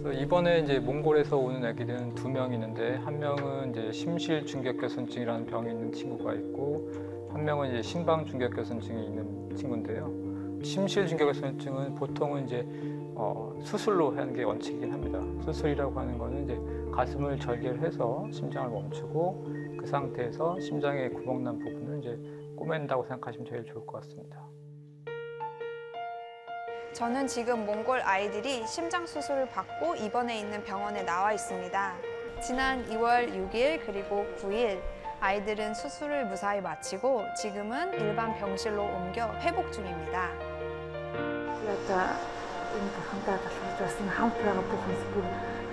그래서 이번에 이제 몽골에서 오는 아기들은 2명 있는데 한 명은 이제 심실 중격결손증이라는 병이 있는 친구가 있고 한 명은 이제 심방 중격결손증이 있는 친구인데요. 심실 중격결손증은 보통은 이제 수술로 하는 게 원칙이긴 합니다. 수술이라고 하는 거는 이제 가슴을 절개를 해서 심장을 멈추고 그 상태에서 심장에 구멍 난 부분을 이제 꼬맨다고 생각하시면 제일 좋을 것 같습니다. 저는 지금 몽골 아이들이 심장 수술을 받고 입원해 있는 병원에 나와 있습니다. 지난 2월 6일 그리고 9일 아이들은 수술을 무사히 마치고 지금은 일반 병실로 옮겨 회복 중입니다. энэ хамтаа болохоор бас энэ хамт байгаа бүх хүмүүс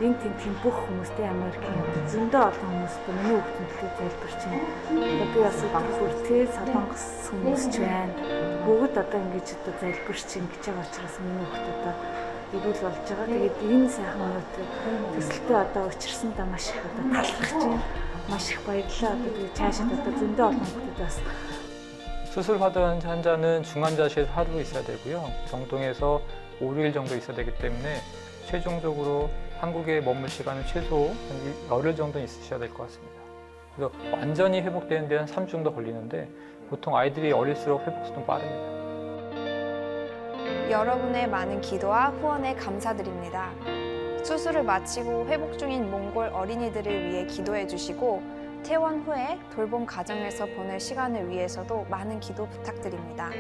энэ тийм бүх хүмүүстэй Америкийн зөндөө олон хүмүүстэй миний хүүхдийн төлөө залбирч байна. Би бас бүртээ солонгос хүмүүс ч байна. Бүгд одоо ингэж одоо залбирч ингэж байгаа учраас миний хүүхд одоо ирүүл болж байгаа. Тэгээд энэ сайхан өнөөдөр төсөлтөө одоо учирсандаа маш их одоо талархаж байна. Маш их баярлалаа. Одоо тэгээд цаашаа одоо зөндөө олон хүмүүсд бас 수술 받은 환자는 중환자실에서 하루 있어야 되고요. 병동에서 5, 6일 정도 있어야 되기 때문에 최종적으로 한국에 머물 시간은 최소 한 열흘 정도 있으셔야 될 것 같습니다. 그래서 완전히 회복되는 데는 3주 정도 걸리는데 보통 아이들이 어릴수록 회복 속도는 빠릅니다. 여러분의 많은 기도와 후원에 감사드립니다. 수술을 마치고 회복 중인 몽골 어린이들을 위해 기도해 주시고 퇴원 후에 돌봄 가정에서 보낼 시간을 위해서도 많은 기도 부탁드립니다.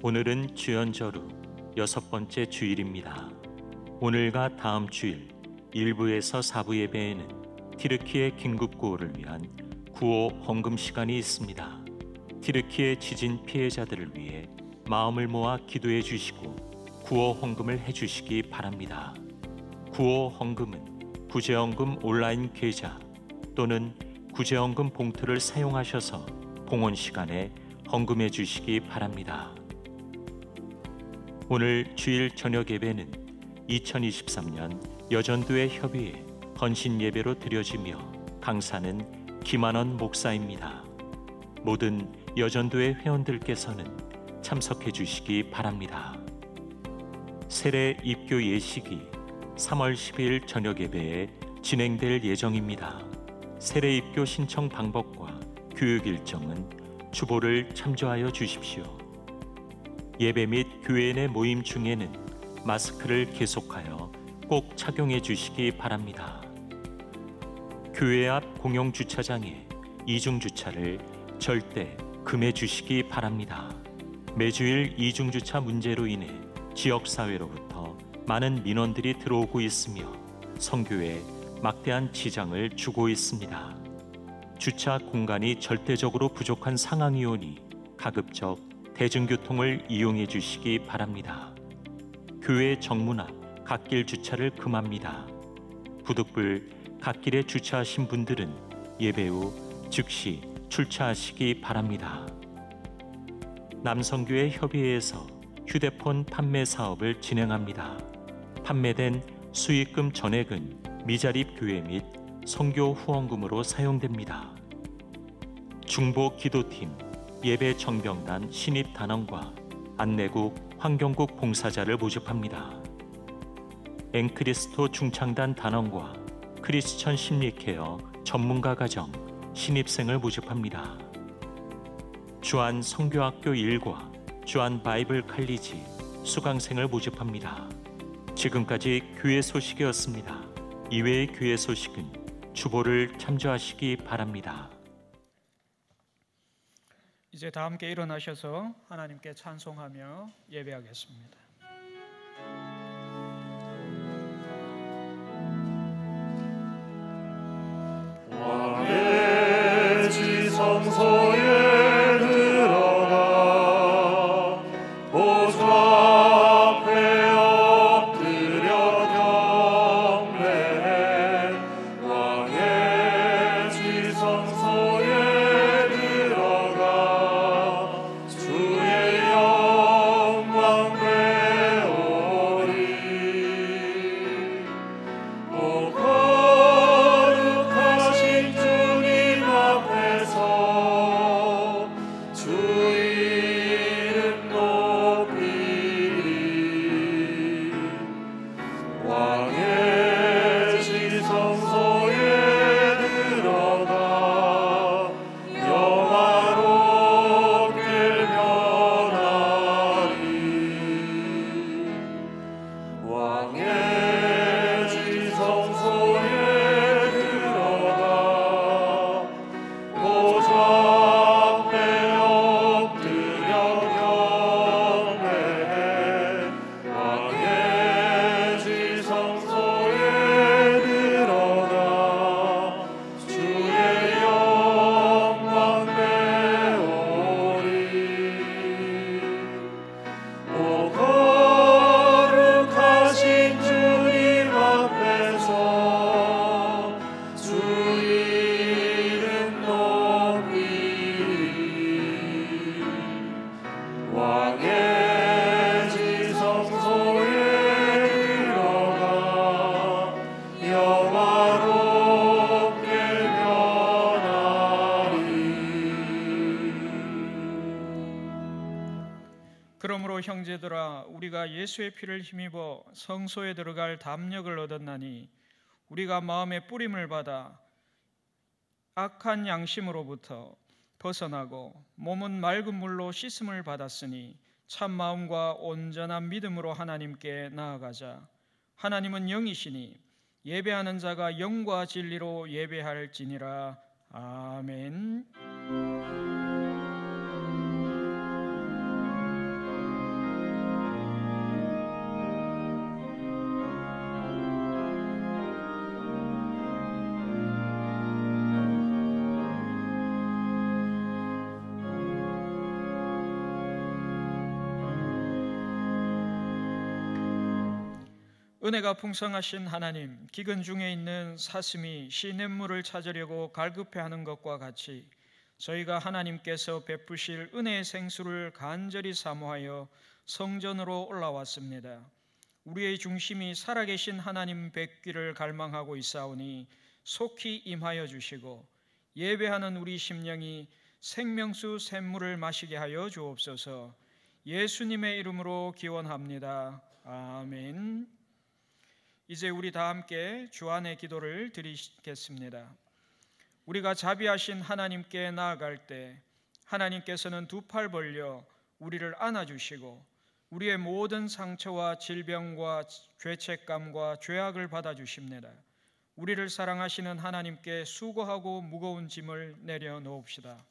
오늘은 주연절후 6번째 주일입니다. 오늘과 다음 주일 1부에서 4부 예배에는 티르키의 긴급구호를 위한 구호 헌금 시간이 있습니다. 티르키의 지진 피해자들을 위해 마음을 모아 기도해 주시고 구호 헌금을 해주시기 바랍니다. 구호 헌금은 구제헌금 온라인 계좌 또는 구제헌금 봉투를 사용하셔서 봉헌 시간에 헌금해 주시기 바랍니다. 오늘 주일 저녁 예배는 2023년 여전도의 협의회 헌신 예배로 드려지며 강사는 김한원 목사입니다. 모든 여전도의 회원들께서는 참석해 주시기 바랍니다. 세례 입교 예식이 3월 10일 저녁 예배에 진행될 예정입니다. 세례 입교 신청 방법과 교육 일정은 주보를 참조하여 주십시오. 예배 및 교회 내 모임 중에는 마스크를 계속하여 꼭 착용해 주시기 바랍니다. 교회 앞 공용 주차장에 이중 주차를 절대 금해 주시기 바랍니다. 매주일 이중 주차 문제로 인해 지역 사회로부터 많은 민원들이 들어오고 있으며 선교에 막대한 지장을 주고 있습니다. 주차 공간이 절대적으로 부족한 상황이 오니 가급적 대중교통을 이용해 주시기 바랍니다. 교회 정문 앞 갓길 주차를 금합니다. 부득불 갓길에 주차하신 분들은 예배 후 즉시 출차하시기 바랍니다. 남성교회 협의회에서 휴대폰 판매 사업을 진행합니다. 판매된 수익금 전액은 미자립 교회 및 선교 후원금으로 사용됩니다. 중보 기도팀, 예배 정병단 신입 단원과 안내국, 환경국 봉사자를 모집합니다. 앵크리스토 중창단 단원과 크리스천 심리케어 전문가 과정 신입생을 모집합니다. 주안 선교학교 1과 주안 바이블 칼리지 수강생을 모집합니다. 지금까지 교회 소식이었습니다. 이외의 교회 소식은 주보를 참조하시기 바랍니다. 이제 다 함께 일어나셔서 하나님께 찬송하며 예배하겠습니다. 왕의 지성소에 들어가 보좌 앞에 엎드려 경배해. 왕의 지성소에 들어가 주의 영광 배우리. 오 거룩하신 주님 앞에서 주 이름 높이리. 왕의 지성소에 들어가 영화롭게 변하리. 왕의 지성소에 들어가 보좌 앞에 엎드려 경배해. 왕의 지성소에 들어가 주의 영광 배우리. 오 거룩하신 주님 앞에서 주 이름 높이리. 왕의 지성소에 들어가 영화롭게 변하리. 그러므로 형제들아, 우리가 예수의 피를 힘입어 성소에 들어갈 담력을 얻었나니 우리가 마음의 뿌림을 받아 악한 양심으로부터 벗어나고 몸은 맑은 물로 씻음을 받았으니 참 마음과 온전한 믿음으로 하나님께 나아가자. 하나님은 영이시니 예배하는 자가 영과 진리로 예배할지니라. 아멘. 은혜가 풍성하신 하나님, 기근 중에 있는 사슴이 시냇물을 찾으려고 갈급해하는 것과 같이 저희가 하나님께서 베푸실 은혜의 생수를 간절히 사모하여 성전으로 올라왔습니다. 우리의 중심이 살아계신 하나님 뵙기를 갈망하고 있사오니 속히 임하여 주시고 예배하는 우리 심령이 생명수 샘물을 마시게 하여 주옵소서. 예수님의 이름으로 기원합니다. 아멘. 이제 우리 다 함께 주안의 기도를 드리겠습니다. 우리가 자비하신 하나님께 나아갈 때 하나님께서는 두 팔 벌려 우리를 안아주시고 우리의 모든 상처와 질병과 죄책감과 죄악을 받아주십니다. 우리를 사랑하시는 하나님께 수고하고 무거운 짐을 내려놓읍시다.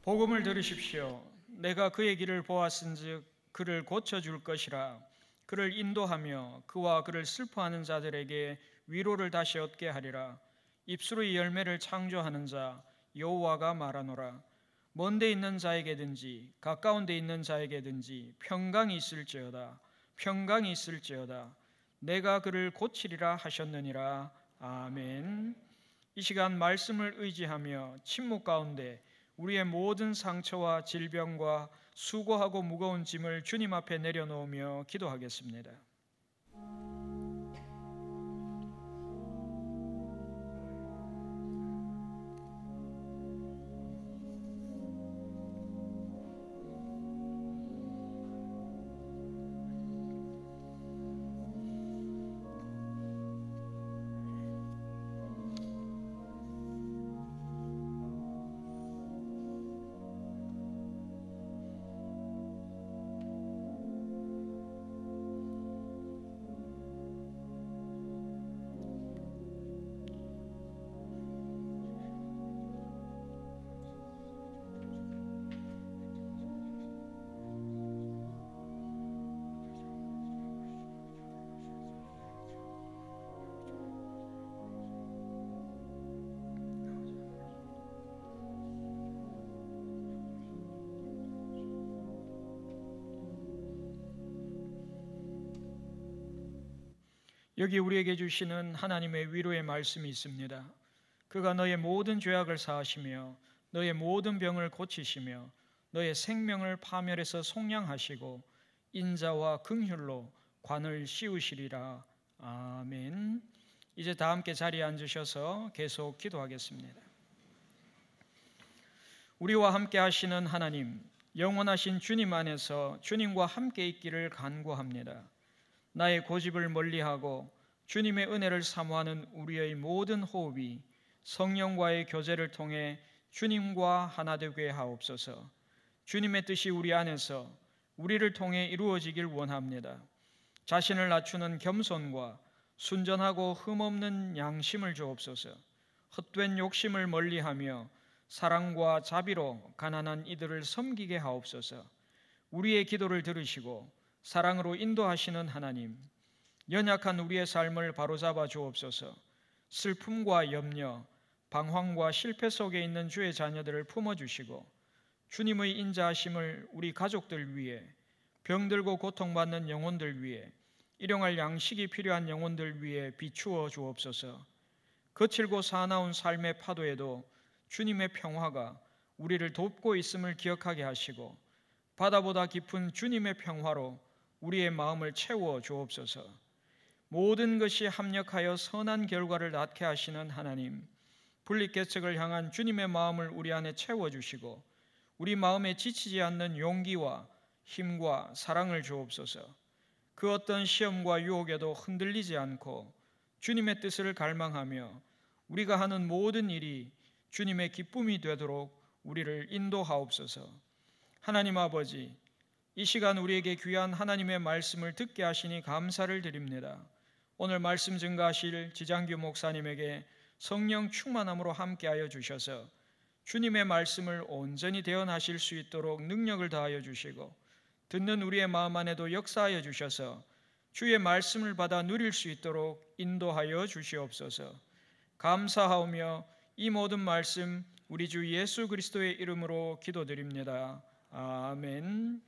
복음을 들으십시오. 내가 그의 길을 보았은즉 그를 고쳐줄 것이라. 그를 인도하며 그와 그를 슬퍼하는 자들에게 위로를 다시 얻게 하리라. 입술의 열매를 창조하는 자 여호와가 말하노라. 먼데 있는 자에게든지 가까운 데 있는 자에게든지 평강이 있을지어다. 평강이 있을지어다. 내가 그를 고치리라 하셨느니라. 아멘. 이 시간 말씀을 의지하며 침묵 가운데 우리의 모든 상처와 질병과 수고하고 무거운 짐을 주님 앞에 내려놓으며 기도하겠습니다. 여기 우리에게 주시는 하나님의 위로의 말씀이 있습니다. 그가 너의 모든 죄악을 사하시며 너의 모든 병을 고치시며 너의 생명을 파멸해서 속량하시고 인자와 긍휼로 관을 씌우시리라. 아멘. 이제 다 함께 자리에 앉으셔서 계속 기도하겠습니다. 우리와 함께 하시는 하나님, 영원하신 주님 안에서 주님과 함께 있기를 간구합니다. 나의 고집을 멀리하고 주님의 은혜를 사모하는 우리의 모든 호흡이 성령과의 교제를 통해 주님과 하나 되게 하옵소서. 주님의 뜻이 우리 안에서 우리를 통해 이루어지길 원합니다. 자신을 낮추는 겸손과 순전하고 흠없는 양심을 주옵소서. 헛된 욕심을 멀리하며 사랑과 자비로 가난한 이들을 섬기게 하옵소서. 우리의 기도를 들으시고 사랑으로 인도하시는 하나님, 연약한 우리의 삶을 바로잡아 주옵소서. 슬픔과 염려, 방황과 실패 속에 있는 주의 자녀들을 품어주시고 주님의 인자하심을 우리 가족들 위해, 병들고 고통받는 영혼들 위해, 일용할 양식이 필요한 영혼들 위해 비추어 주옵소서. 거칠고 사나운 삶의 파도에도 주님의 평화가 우리를 돕고 있음을 기억하게 하시고 바다보다 깊은 주님의 평화로 우리의 마음을 채워 주옵소서. 모든 것이 합력하여 선한 결과를 낳게 하시는 하나님, 분리개척을 향한 주님의 마음을 우리 안에 채워주시고 우리 마음에 지치지 않는 용기와 힘과 사랑을 주옵소서. 그 어떤 시험과 유혹에도 흔들리지 않고 주님의 뜻을 갈망하며 우리가 하는 모든 일이 주님의 기쁨이 되도록 우리를 인도하옵소서. 하나님 아버지, 이 시간 우리에게 귀한 하나님의 말씀을 듣게 하시니 감사를 드립니다. 오늘 말씀 증거하실 지장규 목사님에게 성령 충만함으로 함께하여 주셔서 주님의 말씀을 온전히 대언하실 수 있도록 능력을 다하여 주시고 듣는 우리의 마음 안에도 역사하여 주셔서 주의 말씀을 받아 누릴 수 있도록 인도하여 주시옵소서. 감사하오며 이 모든 말씀 우리 주 예수 그리스도의 이름으로 기도드립니다. 아멘.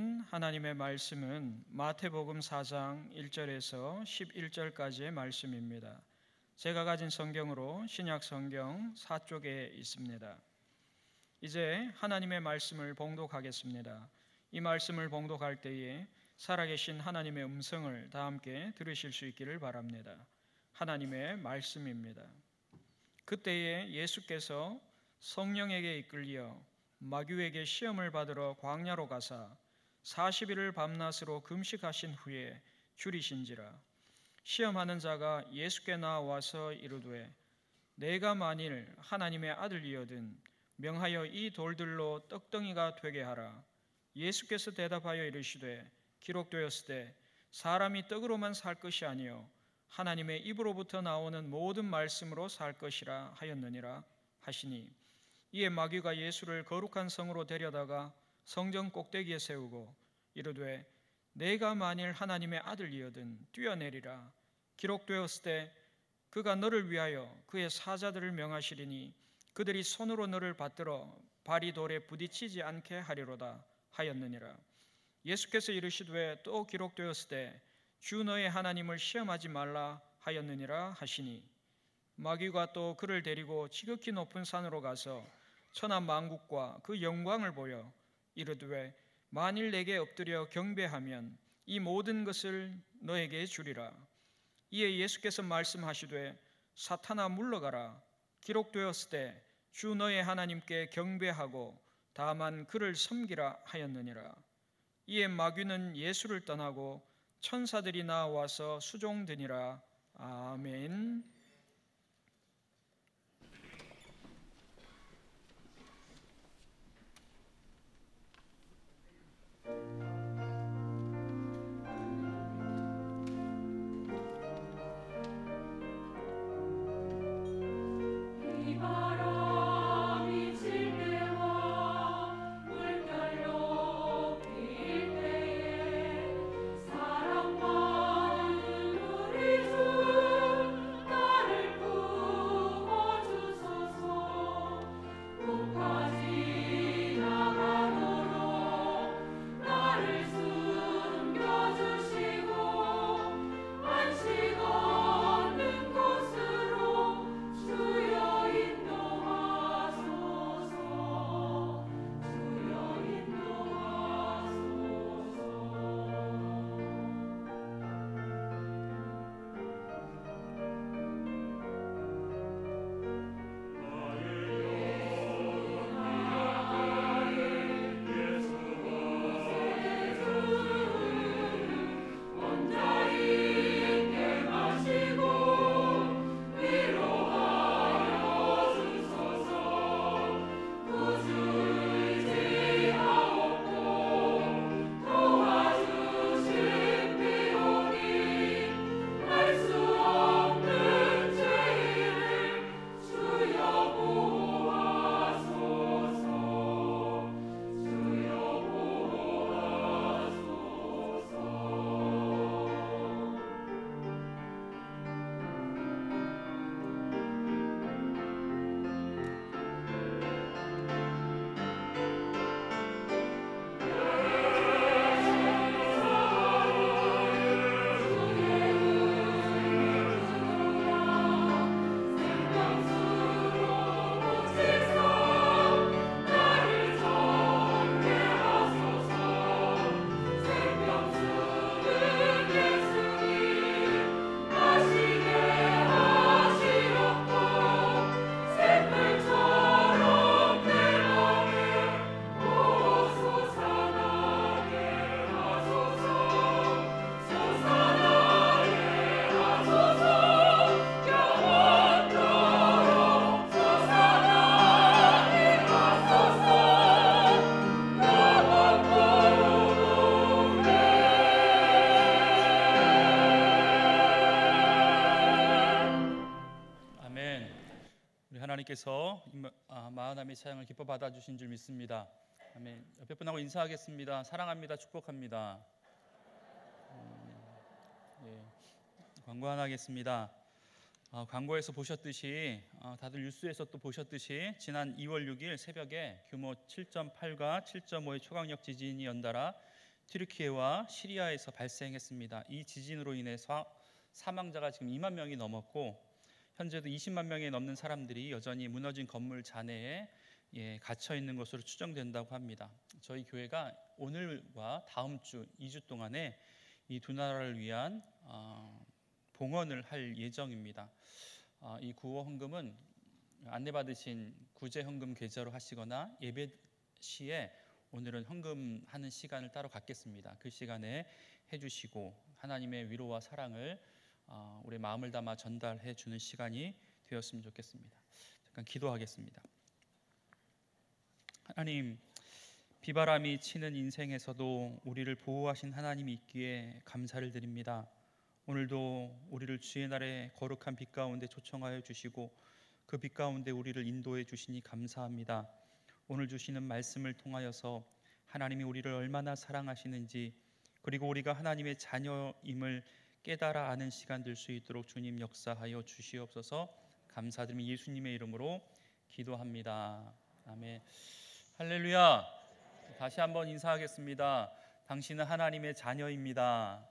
주신 하나님의 말씀은 마태복음 4장 1절에서 11절까지의 말씀입니다. 제가 가진 성경으로 신약 성경 4쪽에 있습니다. 이제 하나님의 말씀을 봉독하겠습니다. 이 말씀을 봉독할 때에 살아계신 하나님의 음성을 다 함께 들으실 수 있기를 바랍니다. 하나님의 말씀입니다. 그때에 예수께서 성령에게 이끌려 마귀에게 시험을 받으러 광야로 가사 40일을 밤낮으로 금식하신 후에 줄이신지라. 시험하는 자가 예수께 나와서 이르되 내가 만일 하나님의 아들이거든 명하여 이 돌들로 떡덩이가 되게 하라. 예수께서 대답하여 이르시되 기록되었으되 사람이 떡으로만 살 것이 아니요 하나님의 입으로부터 나오는 모든 말씀으로 살 것이라 하였느니라 하시니, 이에 마귀가 예수를 거룩한 성으로 데려다가 성전 꼭대기에 세우고 이르되 내가 만일 하나님의 아들이거든 뛰어내리라. 기록되었으되 그가 너를 위하여 그의 사자들을 명하시리니 그들이 손으로 너를 받들어 발이 돌에 부딪히지 않게 하리로다 하였느니라. 예수께서 이르시되 또 기록되었으되 주 너의 하나님을 시험하지 말라 하였느니라 하시니, 마귀가 또 그를 데리고 지극히 높은 산으로 가서 천하 만국과 그 영광을 보여 이르되 만일 내게 엎드려 경배하면 이 모든 것을 너에게 주리라. 이에 예수께서 말씀하시되 사탄아 물러가라. 기록되었으되 주 너의 하나님께 경배하고 다만 그를 섬기라 하였느니라. 이에 마귀는 예수를 떠나고 천사들이 나와서 수종드니라. 아멘. 하나님께서 마하나미 찬양을 기뻐 받아주신 줄 믿습니다. 아멘. 옆에 분하고 인사하겠습니다. 사랑합니다. 축복합니다. 광고 하나 하겠습니다. 광고에서 보셨듯이 다들 뉴스에서 또 보셨듯이 지난 2월 6일 새벽에 규모 7.8과 7.5의 초강력 지진이 연달아 튀르키예와 시리아에서 발생했습니다. 이 지진으로 인해서 사망자가 지금 2만 명이 넘었고 현재도 20만 명이 넘는 사람들이 여전히 무너진 건물 잔해에 갇혀 있는 것으로 추정된다고 합니다. 저희 교회가 오늘과 다음 주 2주 동안에 이 두 나라를 위한 봉헌을 할 예정입니다. 이 구호 헌금은 안내받으신 구제 헌금 계좌로 하시거나 예배 시에 오늘은 헌금하는 시간을 따로 갖겠습니다. 그 시간에 해주시고 하나님의 위로와 사랑을 우리 마음을 담아 전달해 주는 시간이 되었으면 좋겠습니다. 잠깐 기도하겠습니다. 하나님, 비바람이 치는 인생에서도 우리를 보호하신 하나님이 있기에 감사를 드립니다. 오늘도 우리를 주의 날에 거룩한 빛 가운데 초청하여 주시고 그 빛 가운데 우리를 인도해 주시니 감사합니다. 오늘 주시는 말씀을 통하여서 하나님이 우리를 얼마나 사랑하시는지 그리고 우리가 하나님의 자녀임을 깨달아 아는 시간 될 수 있도록 주님 역사하여 주시옵소서. 감사드리며 예수님의 이름으로 기도합니다. 아멘. 할렐루야. 다시 한번 인사하겠습니다. 당신은 하나님의 자녀입니다.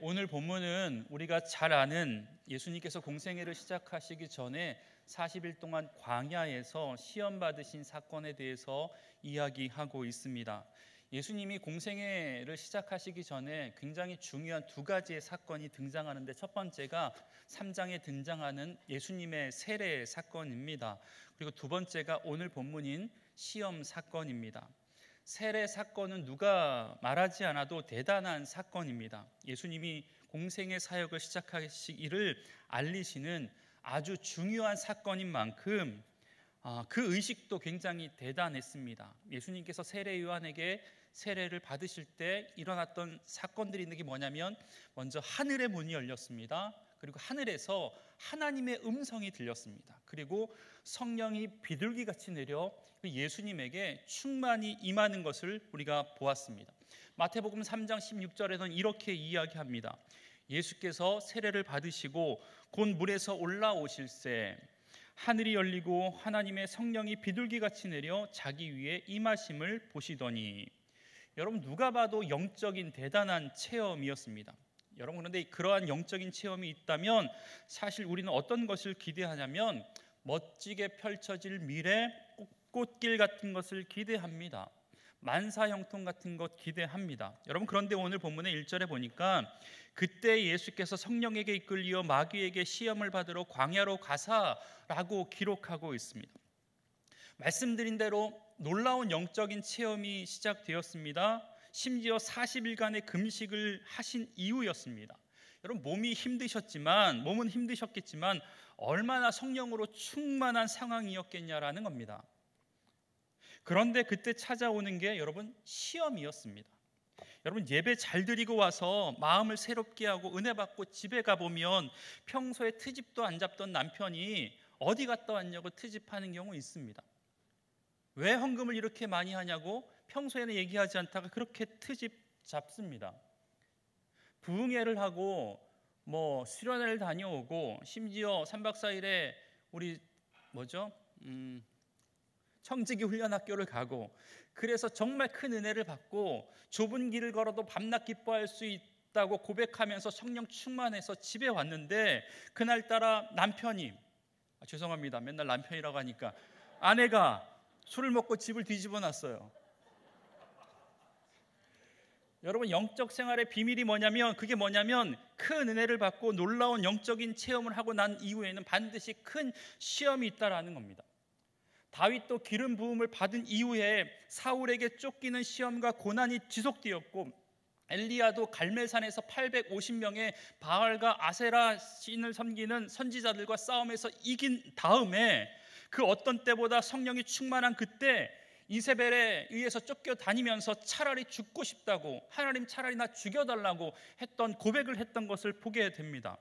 오늘 본문은 우리가 잘 아는 예수님께서 공생애를 시작하시기 전에 40일 동안 광야에서 시험 받으신 사건에 대해서 이야기하고 있습니다. 예수님이 공생애를 시작하시기 전에 굉장히 중요한 두 가지의 사건이 등장하는데 첫 번째가 3장에 등장하는 예수님의 세례 사건입니다. 그리고 두 번째가 오늘 본문인 시험 사건입니다. 세례 사건은 누가 말하지 않아도 대단한 사건입니다. 예수님이 공생의 사역을 시작하시기를 알리시는 아주 중요한 사건인 만큼 그 의식도 굉장히 대단했습니다. 예수님께서 세례 요한에게 세례를 받으실 때 일어났던 사건들이 있는 게 뭐냐면 먼저 하늘의 문이 열렸습니다. 그리고 하늘에서 하나님의 음성이 들렸습니다. 그리고 성령이 비둘기같이 내려 예수님에게 충만히 임하는 것을 우리가 보았습니다. 마태복음 3장 16절에는 이렇게 이야기합니다. 예수께서 세례를 받으시고 곧 물에서 올라오실새 하늘이 열리고 하나님의 성령이 비둘기같이 내려 자기 위에 임하심을 보시더니. 여러분, 누가 봐도 영적인 대단한 체험이었습니다. 여러분, 그런데 그러한 영적인 체험이 있다면 사실 우리는 어떤 것을 기대하냐면 멋지게 펼쳐질 미래, 꽃길 같은 것을 기대합니다. 만사형통 같은 것 기대합니다. 여러분, 그런데 오늘 본문의 1절에 보니까 그때 예수께서 성령에게 이끌려 마귀에게 시험을 받으러 광야로 가사라고 기록하고 있습니다. 말씀드린 대로 놀라운 영적인 체험이 시작되었습니다. 심지어 40일간의 금식을 하신 이후였습니다. 여러분, 몸은 힘드셨겠지만 얼마나 성령으로 충만한 상황이었겠냐라는 겁니다. 그런데 그때 찾아오는 게 여러분 시험이었습니다. 여러분, 예배 잘 드리고 와서 마음을 새롭게 하고 은혜 받고 집에 가보면 평소에 트집도 안 잡던 남편이 어디 갔다 왔냐고 트집하는 경우 있습니다. 왜 헌금을 이렇게 많이 하냐고 평소에는 얘기하지 않다가 그렇게 트집 잡습니다. 부흥회를 하고 수련회를 다녀오고 심지어 3박 4일에 우리 청지기 훈련학교를 가고 그래서 정말 큰 은혜를 받고 좁은 길을 걸어도 밤낮 기뻐할 수 있다고 고백하면서 성령 충만해서 집에 왔는데 그날따라 남편이 죄송합니다. 맨날 남편이라고 하니까 아내가 술을 먹고 집을 뒤집어 놨어요. 여러분, 영적 생활의 비밀이 그게 뭐냐면 큰 은혜를 받고 놀라운 영적인 체험을 하고 난 이후에는 반드시 큰 시험이 있다라는 겁니다. 다윗도 기름 부음을 받은 이후에 사울에게 쫓기는 시험과 고난이 지속되었고 엘리야도 갈멜산에서 850명의 바알과 아세라 신을 섬기는 선지자들과 싸움에서 이긴 다음에 그 어떤 때보다 성령이 충만한 그때 이세벨에 의해서 쫓겨다니면서 차라리 죽고 싶다고 하나님 차라리 나 죽여달라고 했던 고백을 했던 것을 보게 됩니다.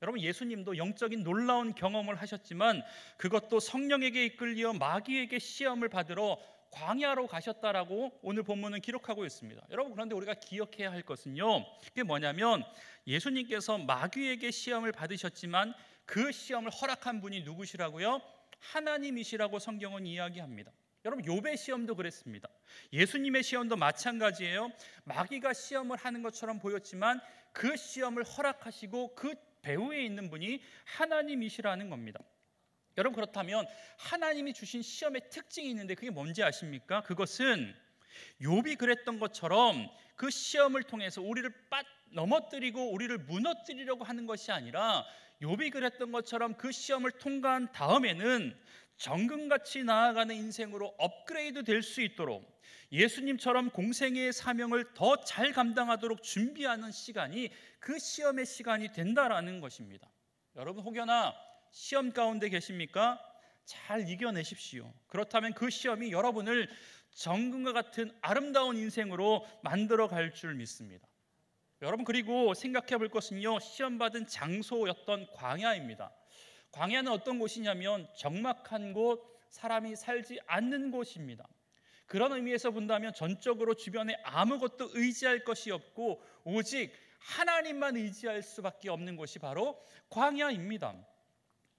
여러분, 예수님도 영적인 놀라운 경험을 하셨지만 그것도 성령에게 이끌려 마귀에게 시험을 받으러 광야로 가셨다라고 오늘 본문은 기록하고 있습니다. 여러분, 그런데 우리가 기억해야 할 것은요, 그게 뭐냐면 예수님께서 마귀에게 시험을 받으셨지만 그 시험을 허락한 분이 누구시라고요? 하나님이시라고 성경은 이야기합니다. 여러분 욥의 시험도 그랬습니다. 예수님의 시험도 마찬가지예요. 마귀가 시험을 하는 것처럼 보였지만 그 시험을 허락하시고 그 배후에 있는 분이 하나님이시라는 겁니다. 여러분 그렇다면 하나님이 주신 시험의 특징이 있는데 그게 뭔지 아십니까? 그것은 욥이 그랬던 것처럼 그 시험을 통해서 우리를 넘어뜨리고 우리를 무너뜨리려고 하는 것이 아니라 욥이 그랬던 것처럼 그 시험을 통과한 다음에는 정금같이 나아가는 인생으로 업그레이드 될 수 있도록 예수님처럼 공생애의 사명을 더 잘 감당하도록 준비하는 시간이 그 시험의 시간이 된다라는 것입니다. 여러분 혹여나 시험 가운데 계십니까? 잘 이겨내십시오. 그렇다면 그 시험이 여러분을 정금과 같은 아름다운 인생으로 만들어 갈 줄 믿습니다. 여러분 그리고 생각해 볼 것은요, 시험받은 장소였던 광야입니다. 광야는 어떤 곳이냐면 적막한 곳, 사람이 살지 않는 곳입니다. 그런 의미에서 본다면 전적으로 주변에 아무것도 의지할 것이 없고 오직 하나님만 의지할 수밖에 없는 곳이 바로 광야입니다.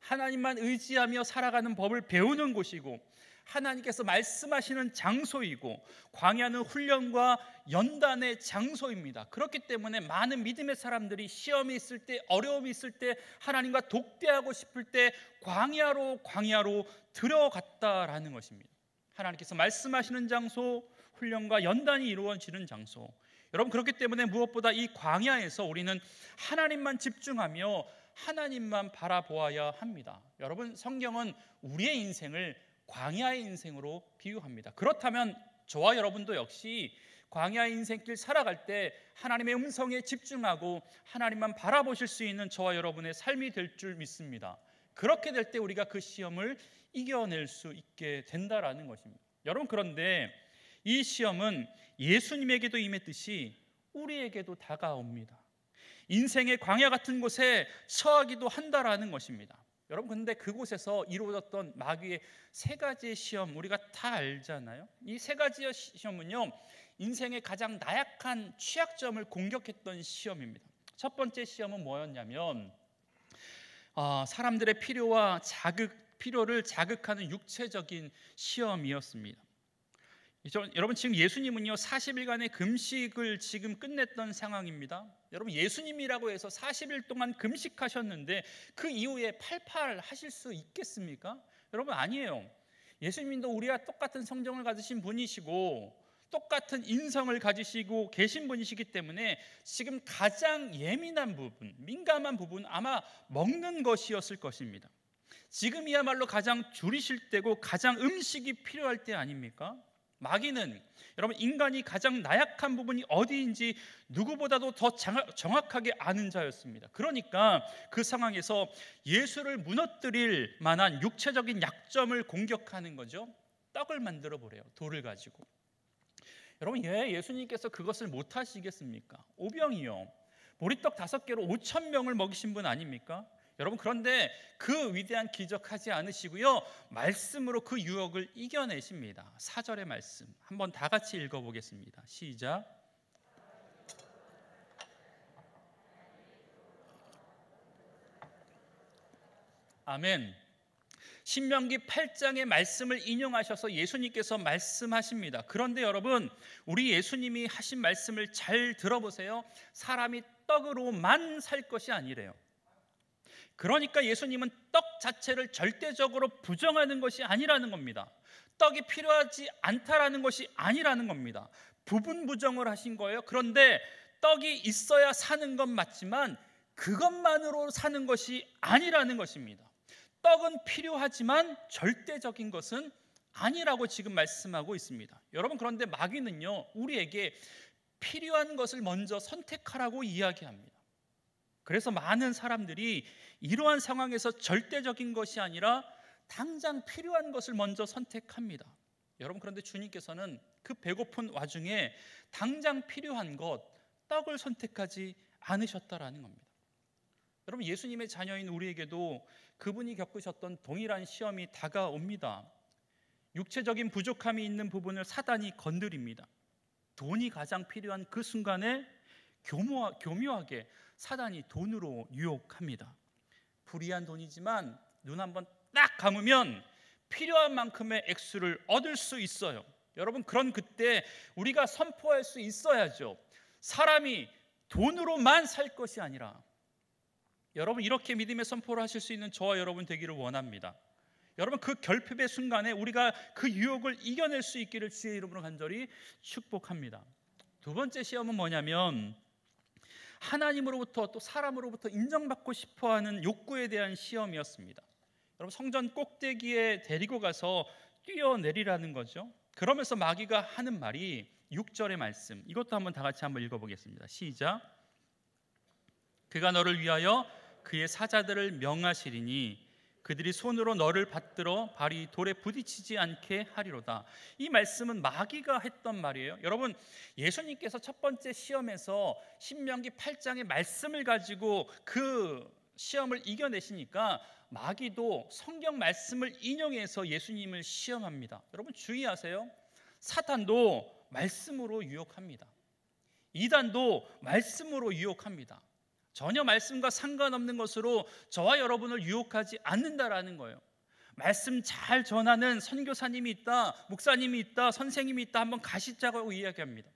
하나님만 의지하며 살아가는 법을 배우는 곳이고 하나님께서 말씀하시는 장소이고 광야는 훈련과 연단의 장소입니다. 그렇기 때문에 많은 믿음의 사람들이 시험이 있을 때, 어려움이 있을 때, 하나님과 독대하고 싶을 때 광야로 들어갔다라는 것입니다. 하나님께서 말씀하시는 장소, 훈련과 연단이 이루어지는 장소. 여러분 그렇기 때문에 무엇보다 이 광야에서 우리는 하나님만 집중하며 하나님만 바라보아야 합니다. 여러분 성경은 우리의 인생을 광야의 인생으로 비유합니다. 그렇다면 저와 여러분도 역시 광야의 인생길 살아갈 때 하나님의 음성에 집중하고 하나님만 바라보실 수 있는 저와 여러분의 삶이 될 줄 믿습니다. 그렇게 될 때 우리가 그 시험을 이겨낼 수 있게 된다라는 것입니다. 여러분 그런데 이 시험은 예수님에게도 임했듯이 우리에게도 다가옵니다. 인생의 광야 같은 곳에 처하기도 한다라는 것입니다. 여러분 근데 그곳에서 이루어졌던 마귀의 세 가지의 시험 우리가 다 알잖아요. 이 세 가지의 시험은요, 인생의 가장 나약한 취약점을 공격했던 시험입니다. 첫 번째 시험은 뭐였냐면 사람들의 필요를 자극하는 육체적인 시험이었습니다. 여러분 지금 예수님은요 40일간의 금식을 지금 끝냈던 상황입니다. 여러분 예수님이라고 해서 40일 동안 금식하셨는데 그 이후에 팔팔 하실 수 있겠습니까? 여러분 아니에요. 예수님도 우리와 똑같은 성정을 가지신 분이시고 똑같은 인성을 가지시고 계신 분이시기 때문에 지금 가장 예민한 부분, 민감한 부분 아마 먹는 것이었을 것입니다. 지금이야말로 가장 줄이실 때고 가장 음식이 필요할 때 아닙니까? 마귀는 여러분 인간이 가장 나약한 부분이 어디인지 누구보다도 더 정확하게 아는 자였습니다. 그러니까 그 상황에서 예수를 무너뜨릴 만한 육체적인 약점을 공격하는 거죠. 떡을 만들어 보래요. 돌을 가지고. 여러분 예수님께서 그것을 못 하시겠습니까? 오병이요. 보리떡 5개로 5,000명을 먹이신 분 아닙니까? 여러분 그런데 그 위대한 기적하지 않으시고요, 말씀으로 그 유혹을 이겨내십니다. 4절의 말씀 한번 다 같이 읽어보겠습니다. 시작. 아멘. 신명기 8장의 말씀을 인용하셔서 예수님께서 말씀하십니다. 그런데 여러분 우리 예수님이 하신 말씀을 잘 들어보세요. 사람이 떡으로만 살 것이 아니래요. 그러니까 예수님은 떡 자체를 절대적으로 부정하는 것이 아니라는 겁니다. 떡이 필요하지 않다라는 것이 아니라는 겁니다. 부분 부정을 하신 거예요. 그런데 떡이 있어야 사는 건 맞지만 그것만으로 사는 것이 아니라는 것입니다. 떡은 필요하지만 절대적인 것은 아니라고 지금 말씀하고 있습니다. 여러분 그런데 마귀는요 우리에게 필요한 것을 먼저 선택하라고 이야기합니다. 그래서 많은 사람들이 이러한 상황에서 절대적인 것이 아니라 당장 필요한 것을 먼저 선택합니다. 여러분 그런데 주님께서는 그 배고픈 와중에 당장 필요한 것, 떡을 선택하지 않으셨다라는 겁니다. 여러분 예수님의 자녀인 우리에게도 그분이 겪으셨던 동일한 시험이 다가옵니다. 육체적인 부족함이 있는 부분을 사단이 건드립니다. 돈이 가장 필요한 그 순간에 교묘하게 사단이 돈으로 유혹합니다. 불이한 돈이지만 눈 한번 딱 감으면 필요한 만큼의 액수를 얻을 수 있어요. 여러분, 그런 그때 우리가 선포할 수 있어야죠. 사람이 돈으로만 살 것이 아니라, 여러분, 이렇게 믿음의 선포를 하실 수 있는 저와 여러분 되기를 원합니다. 여러분, 그 결핍의 순간에 우리가 그 유혹을 이겨낼 수 있기를 주의 이름으로 간절히 축복합니다. 두 번째 시험은 뭐냐면 하나님으로부터 또 사람으로부터 인정받고 싶어하는 욕구에 대한 시험이었습니다. 여러분, 성전 꼭대기에 데리고 가서 뛰어내리라는 거죠. 그러면서 마귀가 하는 말이 6절의 말씀, 이것도 한번 다 같이 한번 읽어보겠습니다. 시작. 그가 너를 위하여 그의 사자들을 명하시리니 그들이 손으로 너를 받들어 발이 돌에 부딪히지 않게 하리로다. 이 말씀은 마귀가 했던 말이에요. 여러분, 예수님께서 첫 번째 시험에서 신명기 8장의 말씀을 가지고 그 시험을 이겨내시니까 마귀도 성경 말씀을 인용해서 예수님을 시험합니다. 여러분, 주의하세요. 사탄도 말씀으로 유혹합니다. 이단도 말씀으로 유혹합니다. 전혀 말씀과 상관없는 것으로 저와 여러분을 유혹하지 않는다라는 거예요. 말씀 잘 전하는 선교사님이 있다, 목사님이 있다, 선생님이 있다, 한번 가시자고 이야기합니다.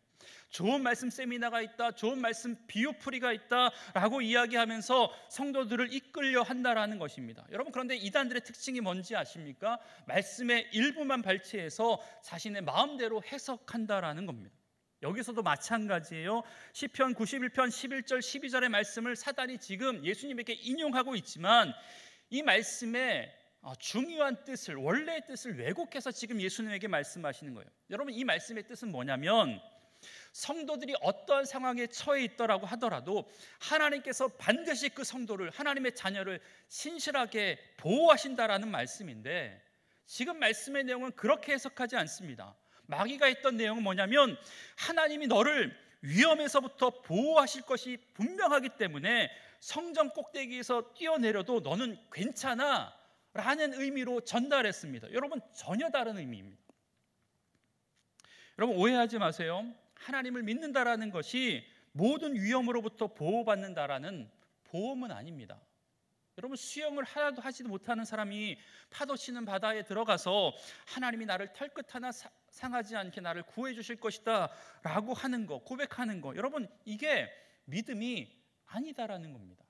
좋은 말씀 세미나가 있다, 좋은 말씀 비유풀이가 있다라고 이야기하면서 성도들을 이끌려 한다라는 것입니다. 여러분, 그런데 이단들의 특징이 뭔지 아십니까? 말씀의 일부만 발췌해서 자신의 마음대로 해석한다라는 겁니다. 여기서도 마찬가지예요. 시편 91편 11절 12절의 말씀을 사단이 지금 예수님에게 인용하고 있지만 이 말씀의 중요한 뜻을, 원래의 뜻을 왜곡해서 지금 예수님에게 말씀하시는 거예요. 여러분, 이 말씀의 뜻은 뭐냐면 성도들이 어떠한 상황에 처해 있더라고 하더라도 하나님께서 반드시 그 성도를, 하나님의 자녀를 신실하게 보호하신다라는 말씀인데, 지금 말씀의 내용은 그렇게 해석하지 않습니다. 마귀가 했던 내용은 뭐냐면 하나님이 너를 위험에서부터 보호하실 것이 분명하기 때문에 성전 꼭대기에서 뛰어내려도 너는 괜찮아 라는 의미로 전달했습니다. 여러분, 전혀 다른 의미입니다. 여러분, 오해하지 마세요. 하나님을 믿는다라는 것이 모든 위험으로부터 보호받는다라는 보험은 아닙니다. 여러분, 수영을 하나도 하지도 못하는 사람이 파도 치는 바다에 들어가서 하나님이 나를 털끝 하나 상하지 않게 나를 구해 주실 것이다 라고 하는 거, 고백하는 거, 여러분, 이게 믿음이 아니다라는 겁니다.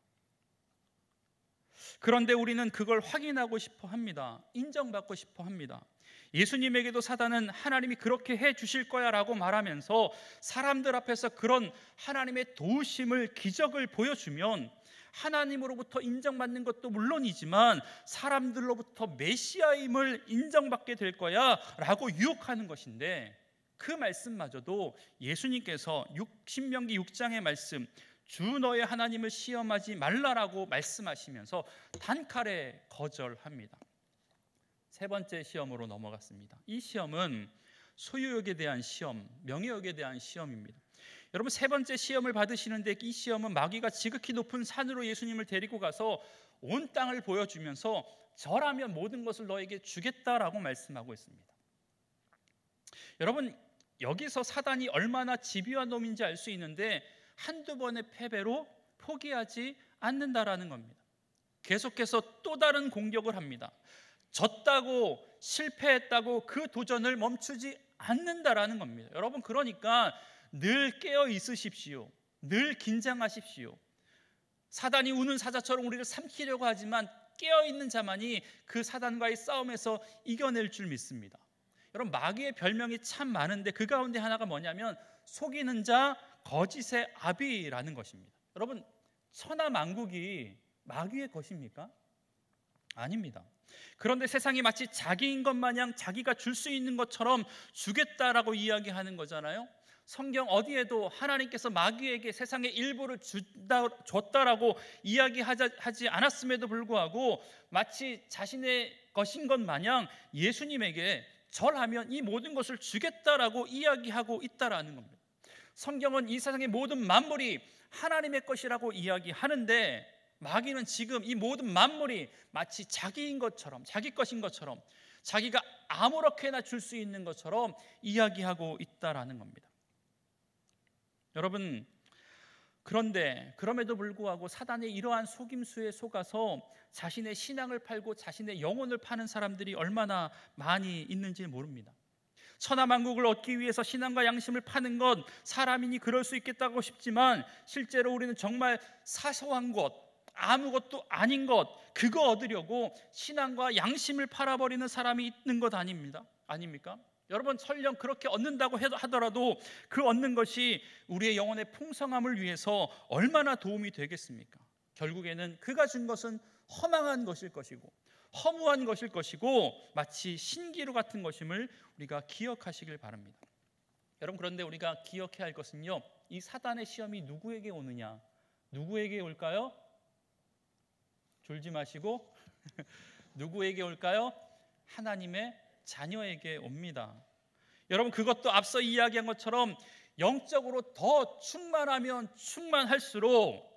그런데 우리는 그걸 확인하고 싶어 합니다. 인정받고 싶어 합니다. 예수님에게도 사단은 하나님이 그렇게 해 주실 거야 라고 말하면서 사람들 앞에서 그런 하나님의 도우심을, 기적을 보여주면 하나님으로부터 인정받는 것도 물론이지만 사람들로부터 메시아임을 인정받게 될 거야 라고 유혹하는 것인데, 그 말씀마저도 예수님께서 신명기 6장의 말씀, 주 너의 하나님을 시험하지 말라라고 말씀하시면서 단칼에 거절합니다. 세 번째 시험으로 넘어갔습니다. 이 시험은 소유욕에 대한 시험, 명예욕에 대한 시험입니다. 여러분, 세 번째 시험을 받으시는데 이 시험은 마귀가 지극히 높은 산으로 예수님을 데리고 가서 온 땅을 보여주면서 절하면 모든 것을 너에게 주겠다라고 말씀하고 있습니다. 여러분, 여기서 사단이 얼마나 집요한 놈인지 알 수 있는데 한두 번의 패배로 포기하지 않는다라는 겁니다. 계속해서 또 다른 공격을 합니다. 졌다고, 실패했다고 그 도전을 멈추지 않는다라는 겁니다. 여러분, 그러니까 늘 깨어 있으십시오. 늘 긴장하십시오. 사단이 우는 사자처럼 우리를 삼키려고 하지만 깨어 있는 자만이 그 사단과의 싸움에서 이겨낼 줄 믿습니다. 여러분, 마귀의 별명이 참 많은데 그 가운데 하나가 뭐냐면 속이는 자, 거짓의 아비라는 것입니다. 여러분, 천하만국이 마귀의 것입니까? 아닙니다. 그런데 세상이 마치 자기인 것 마냥 자기가 줄 수 있는 것처럼 주겠다라고 이야기하는 거잖아요. 성경 어디에도 하나님께서 마귀에게 세상의 일부를 줬다라고 이야기하지 않았음에도 불구하고 마치 자신의 것인 것 마냥 예수님에게 절하면 이 모든 것을 주겠다라고 이야기하고 있다라는 겁니다. 성경은 이 세상의 모든 만물이 하나님의 것이라고 이야기하는데 마귀는 지금 이 모든 만물이 마치 자기인 것처럼, 자기 것인 것처럼, 자기가 아무렇게나 줄 수 있는 것처럼 이야기하고 있다라는 겁니다. 여러분, 그런데 그럼에도 불구하고 사단의 이러한 속임수에 속아서 자신의 신앙을 팔고 자신의 영혼을 파는 사람들이 얼마나 많이 있는지 모릅니다. 천하만국을 얻기 위해서 신앙과 양심을 파는 것, 사람이니 그럴 수 있겠다고 싶지만 실제로 우리는 정말 사소한 것, 아무것도 아닌 것, 그거 얻으려고 신앙과 양심을 팔아버리는 사람이 있는 것 아닙니까? 여러분, 설령 그렇게 얻는다고 하더라도 그 얻는 것이 우리의 영혼의 풍성함을 위해서 얼마나 도움이 되겠습니까? 결국에는 그가 준 것은 허망한 것일 것이고 허무한 것일 것이고 마치 신기루 같은 것임을 우리가 기억하시길 바랍니다. 여러분, 그런데 우리가 기억해야 할 것은요, 이 사단의 시험이 누구에게 오느냐? 누구에게 올까요? 졸지 마시고 누구에게 올까요? 하나님의 자녀에게 옵니다. 여러분, 그것도 앞서 이야기한 것처럼 영적으로 더 충만하면 충만할수록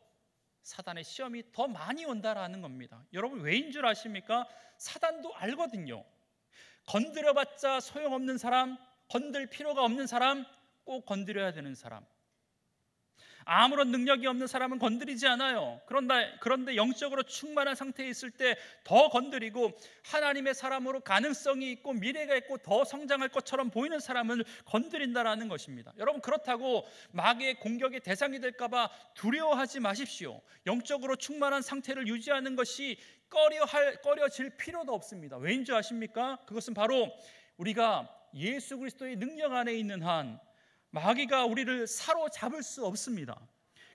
사단의 시험이 더 많이 온다라는 겁니다. 여러분, 왜인 줄 아십니까? 사단도 알거든요. 건드려봤자 소용없는 사람, 건들 필요가 없는 사람, 꼭 건드려야 되는 사람, 아무런 능력이 없는 사람은 건드리지 않아요. 그런데 영적으로 충만한 상태에 있을 때 더 건드리고, 하나님의 사람으로 가능성이 있고 미래가 있고 더 성장할 것처럼 보이는 사람을 건드린다라는 것입니다. 여러분, 그렇다고 마귀의 공격의 대상이 될까 봐 두려워하지 마십시오. 영적으로 충만한 상태를 유지하는 것이 꺼려질 필요도 없습니다. 왜인 줄 아십니까? 그것은 바로 우리가 예수 그리스도의 능력 안에 있는 한 마귀가 우리를 사로잡을 수 없습니다.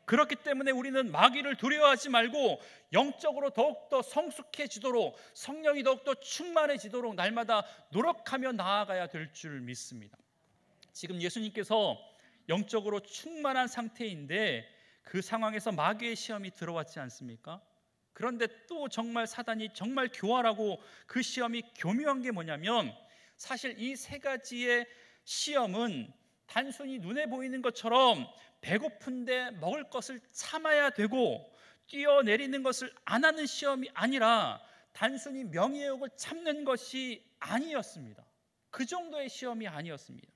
그렇기 때문에 우리는 마귀를 두려워하지 말고 영적으로 더욱더 성숙해지도록, 성령이 더욱더 충만해지도록 날마다 노력하며 나아가야 될 줄 믿습니다. 지금 예수님께서 영적으로 충만한 상태인데 그 상황에서 마귀의 시험이 들어왔지 않습니까? 그런데 또 정말 사단이 정말 교활하고 그 시험이 교묘한 게 뭐냐면, 사실 이 세 가지의 시험은 단순히 눈에 보이는 것처럼 배고픈데 먹을 것을 참아야 되고 뛰어내리는 것을 안 하는 시험이 아니라 단순히 명예욕을 참는 것이 아니었습니다. 그 정도의 시험이 아니었습니다.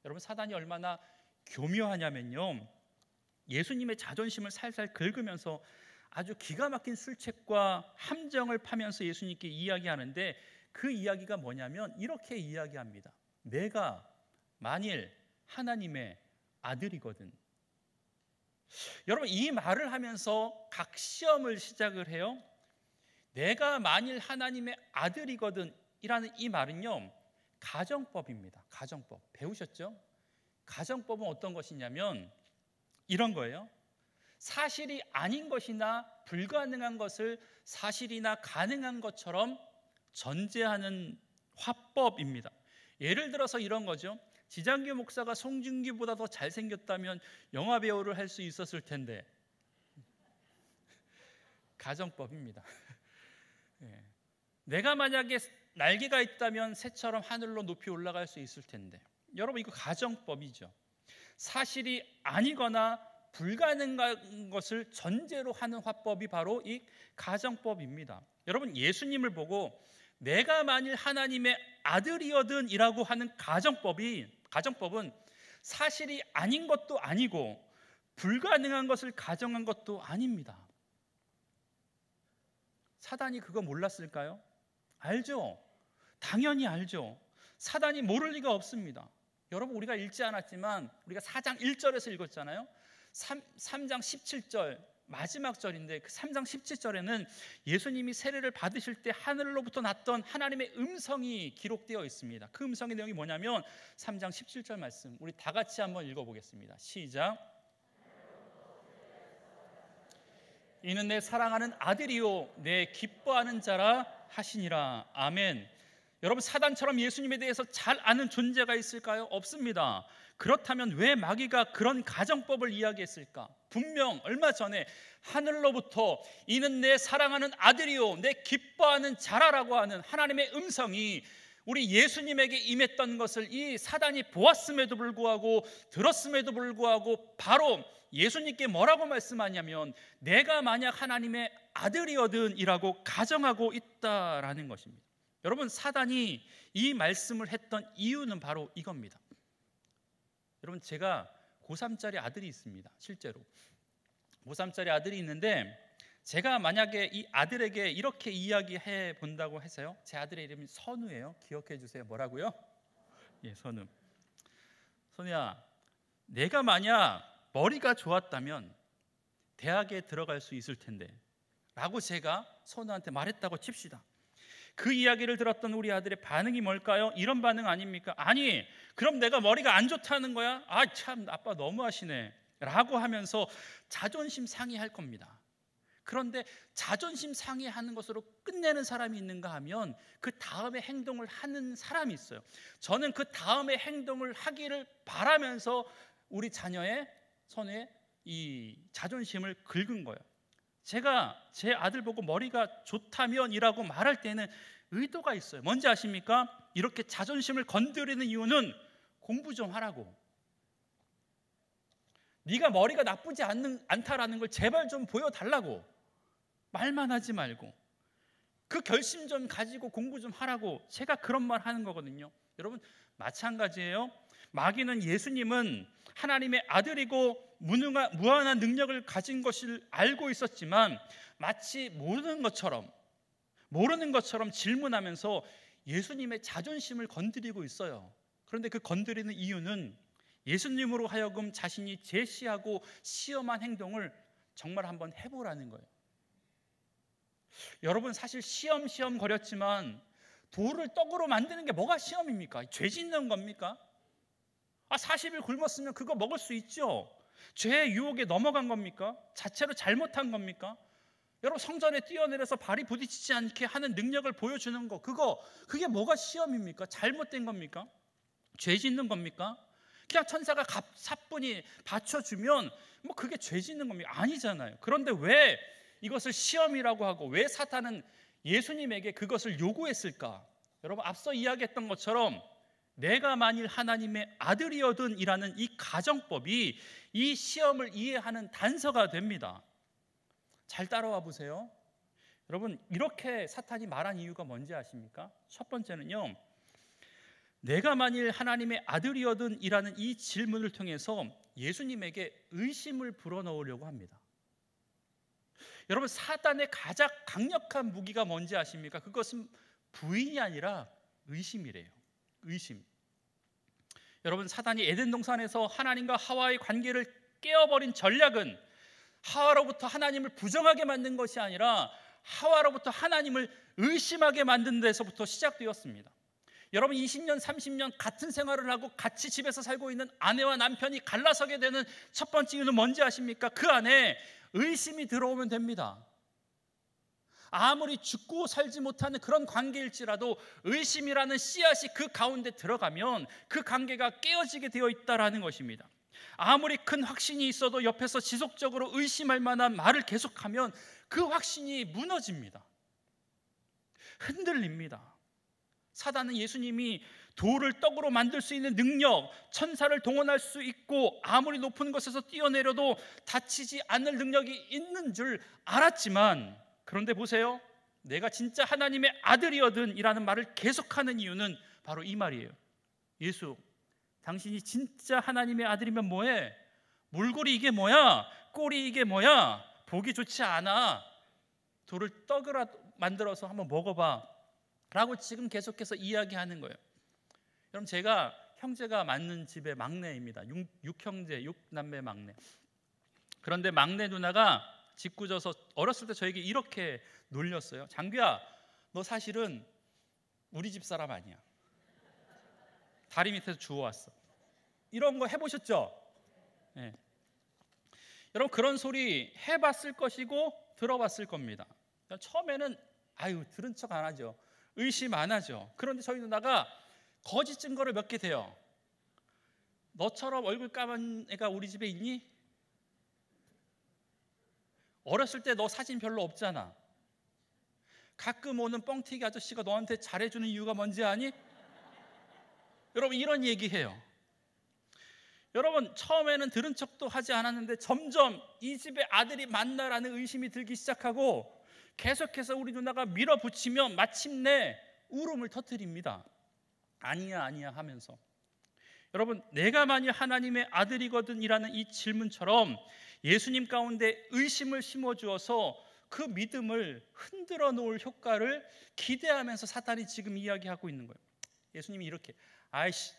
여러분, 사단이 얼마나 교묘하냐면요, 예수님의 자존심을 살살 긁으면서 아주 기가 막힌 술책과 함정을 파면서 예수님께 이야기하는데, 그 이야기가 뭐냐면 이렇게 이야기합니다. 내가 만일 하나님의 아들이거든. 여러분, 이 말을 하면서 각 시험을 시작을 해요. 내가 만일 하나님의 아들이거든 이라는 이 말은요, 가정법입니다. 가정법 배우셨죠? 가정법은 어떤 것이냐면 이런 거예요. 사실이 아닌 것이나 불가능한 것을 사실이나 가능한 것처럼 전제하는 화법입니다. 예를 들어서 이런 거죠. 지장교 목사가 송중기보다 더 잘생겼다면 영화 배우를 할 수 있었을 텐데. 가정법입니다. 내가 만약에 날개가 있다면 새처럼 하늘로 높이 올라갈 수 있을 텐데. 여러분, 이거 가정법이죠. 사실이 아니거나 불가능한 것을 전제로 하는 화법이 바로 이 가정법입니다. 여러분, 예수님을 보고 내가 만일 하나님의 아들이거든 이라고 하는 가정법은 사실이 아닌 것도 아니고 불가능한 것을 가정한 것도 아닙니다. 사단이 그거 몰랐을까요? 알죠. 당연히 알죠. 사단이 모를 리가 없습니다. 여러분, 우리가 읽지 않았지만 우리가 4장 1절에서 읽었잖아요. 3장 17절 마지막 절인데, 그 3장 17절에는 예수님이 세례를 받으실 때 하늘로부터 났던 하나님의 음성이 기록되어 있습니다. 그 음성의 내용이 뭐냐면 3장 17절 말씀, 우리 다 같이 한번 읽어보겠습니다. 시작. 이는 내 사랑하는 아들이요 내 기뻐하는 자라 하시니라. 아멘. 여러분, 사단처럼 예수님에 대해서 잘 아는 존재가 있을까요? 없습니다. 그렇다면 왜 마귀가 그런 가정법을 이야기했을까? 분명 얼마 전에 하늘로부터 이는 내 사랑하는 아들이요 내 기뻐하는 자라라고 하는 하나님의 음성이 우리 예수님에게 임했던 것을 이 사단이 보았음에도 불구하고, 들었음에도 불구하고 바로 예수님께 뭐라고 말씀하냐면 내가 만약 하나님의 아들이거든 이라고 가정하고 있다라는 것입니다. 여러분, 사단이 이 말씀을 했던 이유는 바로 이겁니다. 여러분, 제가 고3짜리 아들이 있습니다. 실제로 고3짜리 아들이 있는데 제가 만약에 이 아들에게 이렇게 이야기해 본다고 해서요. 제 아들의 이름이 선우예요. 기억해 주세요. 뭐라고요? 예, 선우. 선우야, 내가 만약 머리가 좋았다면 대학에 들어갈 수 있을 텐데 라고 제가 선우한테 말했다고 칩시다. 그 이야기를 들었던 우리 아들의 반응이 뭘까요? 이런 반응 아닙니까? 아니, 그럼 내가 머리가 안 좋다는 거야? 아, 참 아빠 너무하시네 라고 하면서 자존심 상해할 겁니다. 그런데 자존심 상해하는 것으로 끝내는 사람이 있는가 하면 그 다음에 행동을 하는 사람이 있어요. 저는 그 다음에 행동을 하기를 바라면서 우리 자녀의 선우의 이 자존심을 긁은 거예요. 제가 제 아들 보고 머리가 좋다면이라고 말할 때는 의도가 있어요. 뭔지 아십니까? 이렇게 자존심을 건드리는 이유는 공부 좀 하라고, 네가 머리가 나쁘지 않다라는 걸 제발 좀 보여달라고, 말만 하지 말고 그 결심 좀 가지고 공부 좀 하라고 제가 그런 말 하는 거거든요. 여러분 마찬가지예요. 마귀는 예수님은 하나님의 아들이고 무한한 능력을 가진 것을 알고 있었지만 마치 모르는 것처럼 질문하면서 예수님의 자존심을 건드리고 있어요. 그런데 그 건드리는 이유는 예수님으로 하여금 자신이 제시하고 시험한 행동을 정말 한번 해보라는 거예요. 여러분 사실 시험 거렸지만 돌을 떡으로 만드는 게 뭐가 시험입니까? 죄 짓는 겁니까? 40일 굶었으면 그거 먹을 수 있죠. 죄의 유혹에 넘어간 겁니까? 자체로 잘못한 겁니까? 여러분 성전에 뛰어내려서 발이 부딪히지 않게 하는 능력을 보여주는 거, 그게 뭐가 시험입니까? 잘못된 겁니까? 죄 짓는 겁니까? 그냥 천사가 사뿐히 받쳐주면 뭐 그게 죄 짓는 겁니까? 아니잖아요. 그런데 왜 이것을 시험이라고 하고 왜 사탄은 예수님에게 그것을 요구했을까? 여러분 앞서 이야기했던 것처럼 내가 만일 하나님의 아들이어든 이라는 이 가정법이 이 시험을 이해하는 단서가 됩니다. 잘 따라와 보세요. 여러분 이렇게 사탄이 말한 이유가 뭔지 아십니까? 첫 번째는요, 내가 만일 하나님의 아들이어든 이라는 이 질문을 통해서 예수님에게 의심을 불어넣으려고 합니다. 여러분 사탄의 가장 강력한 무기가 뭔지 아십니까? 그것은 부인이 아니라 의심이래요. 의심. 여러분 사탄이 에덴 동산에서 하나님과 하와의 관계를 깨어버린 전략은 하와로부터 하나님을 부정하게 만든 것이 아니라 하와로부터 하나님을 의심하게 만든 데서부터 시작되었습니다. 여러분 20년 30년 같은 생활을 하고 같이 집에서 살고 있는 아내와 남편이 갈라서게 되는 첫 번째 이유는 뭔지 아십니까? 그 안에 의심이 들어오면 됩니다. 아무리 죽고 살지 못하는 그런 관계일지라도 의심이라는 씨앗이 그 가운데 들어가면 그 관계가 깨어지게 되어 있다는 것입니다. 아무리 큰 확신이 있어도 옆에서 지속적으로 의심할 만한 말을 계속하면 그 확신이 무너집니다. 흔들립니다. 사단은 예수님이 돌을 떡으로 만들 수 있는 능력, 천사를 동원할 수 있고 아무리 높은 곳에서 뛰어내려도 다치지 않을 능력이 있는 줄 알았지만, 그런데 보세요, 내가 진짜 하나님의 아들이어든 이라는 말을 계속하는 이유는 바로 이 말이에요. 예수, 당신이 진짜 하나님의 아들이면 뭐해? 몰골이 이게 뭐야? 꼬리 이게 뭐야? 보기 좋지 않아. 돌을 떡으로 만들어서 한번 먹어봐 라고 지금 계속해서 이야기하는 거예요. 여러분 제가 형제가 맞는 집의 막내입니다. 6형제 6남매 막내. 그런데 막내 누나가 짓궂어서 어렸을 때 저에게 이렇게 놀렸어요. 장규야, 너 사실은 우리 집 사람 아니야. 다리 밑에서 주워왔어. 이런 거 해보셨죠? 네. 여러분 그런 소리 해봤을 것이고 들어봤을 겁니다. 처음에는 들은 척 안 하죠. 의심 안 하죠. 그런데 저희 누나가 거짓 증거를 몇 개 대요. 너처럼 얼굴 까만 애가 우리 집에 있니? 어렸을 때 너 사진 별로 없잖아. 가끔 오는 뻥튀기 아저씨가 너한테 잘해주는 이유가 뭔지 아니? 여러분 이런 얘기해요. 여러분 처음에는 들은 척도 하지 않았는데 점점 이 집의 아들이 맞나라는 의심이 들기 시작하고 계속해서 우리 누나가 밀어붙이면 마침내 울음을 터뜨립니다. 아니야 하면서. 여러분, 내가 만일 하나님의 아들이거든이라는 이 질문처럼 예수님 가운데 의심을 심어주어서 그 믿음을 흔들어 놓을 효과를 기대하면서 사탄이 지금 이야기하고 있는 거예요. 예수님이 이렇게, 아이씨,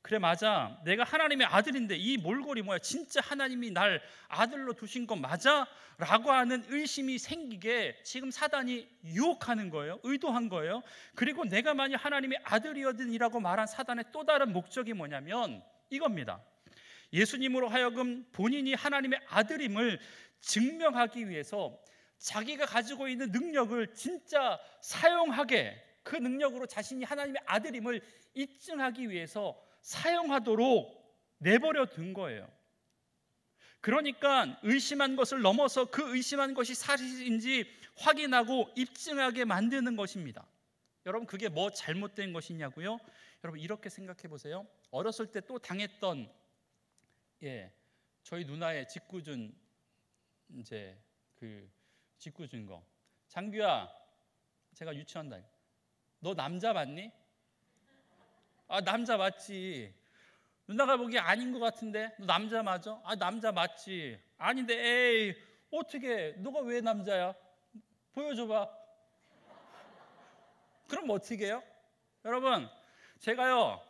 그래 맞아, 내가 하나님의 아들인데 이 몰골이 뭐야, 진짜 하나님이 날 아들로 두신 건 맞아? 라고 하는 의심이 생기게 지금 사단이 유혹하는 거예요. 의도한 거예요. 그리고 내가 만약 하나님의 아들이거든이라고 말한 사단의 또 다른 목적이 뭐냐면 이겁니다. 예수님으로 하여금 본인이 하나님의 아들임을 증명하기 위해서 자기가 가지고 있는 능력을 진짜 사용하게, 그 능력으로 자신이 하나님의 아들임을 입증하기 위해서 사용하도록 내버려 둔 거예요. 그러니까 의심한 것을 넘어서 그 의심한 것이 사실인지 확인하고 입증하게 만드는 것입니다. 여러분, 그게 뭐 잘못된 것이냐고요? 여러분, 이렇게 생각해 보세요. 어렸을 때 또 당했던 저희 누나의 짓궂은 짓궂은 거. 장규야, 제가 유치원 다니. 너 남자 맞니? 아, 남자 맞지. 누나가 보기에 아닌 것 같은데 너 남자 맞아? 아, 남자 맞지. 아닌데, 에이, 어떻게, 너가 왜 남자야? 보여줘봐. 그럼 어떻게 해요? 여러분, 제가요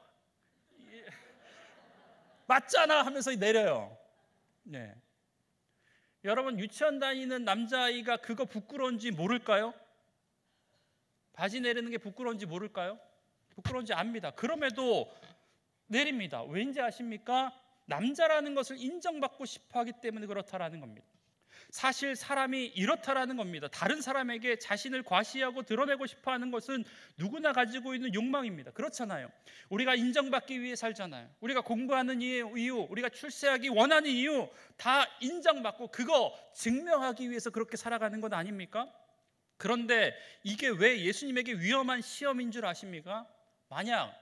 맞잖아 하면서 내려요. 네. 여러분, 유치원 다니는 남자아이가 그거 부끄러운지 모를까요? 바지 내리는 게 부끄러운지 모를까요? 부끄러운지 압니다. 그럼에도 내립니다. 왠지 아십니까? 남자라는 것을 인정받고 싶어 하기 때문에 그렇다라는 겁니다. 사실 사람이 이렇다라는 겁니다. 다른 사람에게 자신을 과시하고 드러내고 싶어 하는 것은 누구나 가지고 있는 욕망입니다. 그렇잖아요. 우리가 인정받기 위해 살잖아요. 우리가 공부하는 이유, 우리가 출세하기 원하는 이유 다 인정받고 그거 증명하기 위해서 그렇게 살아가는 것 아닙니까? 그런데 이게 왜 예수님에게 위험한 시험인 줄 아십니까? 만약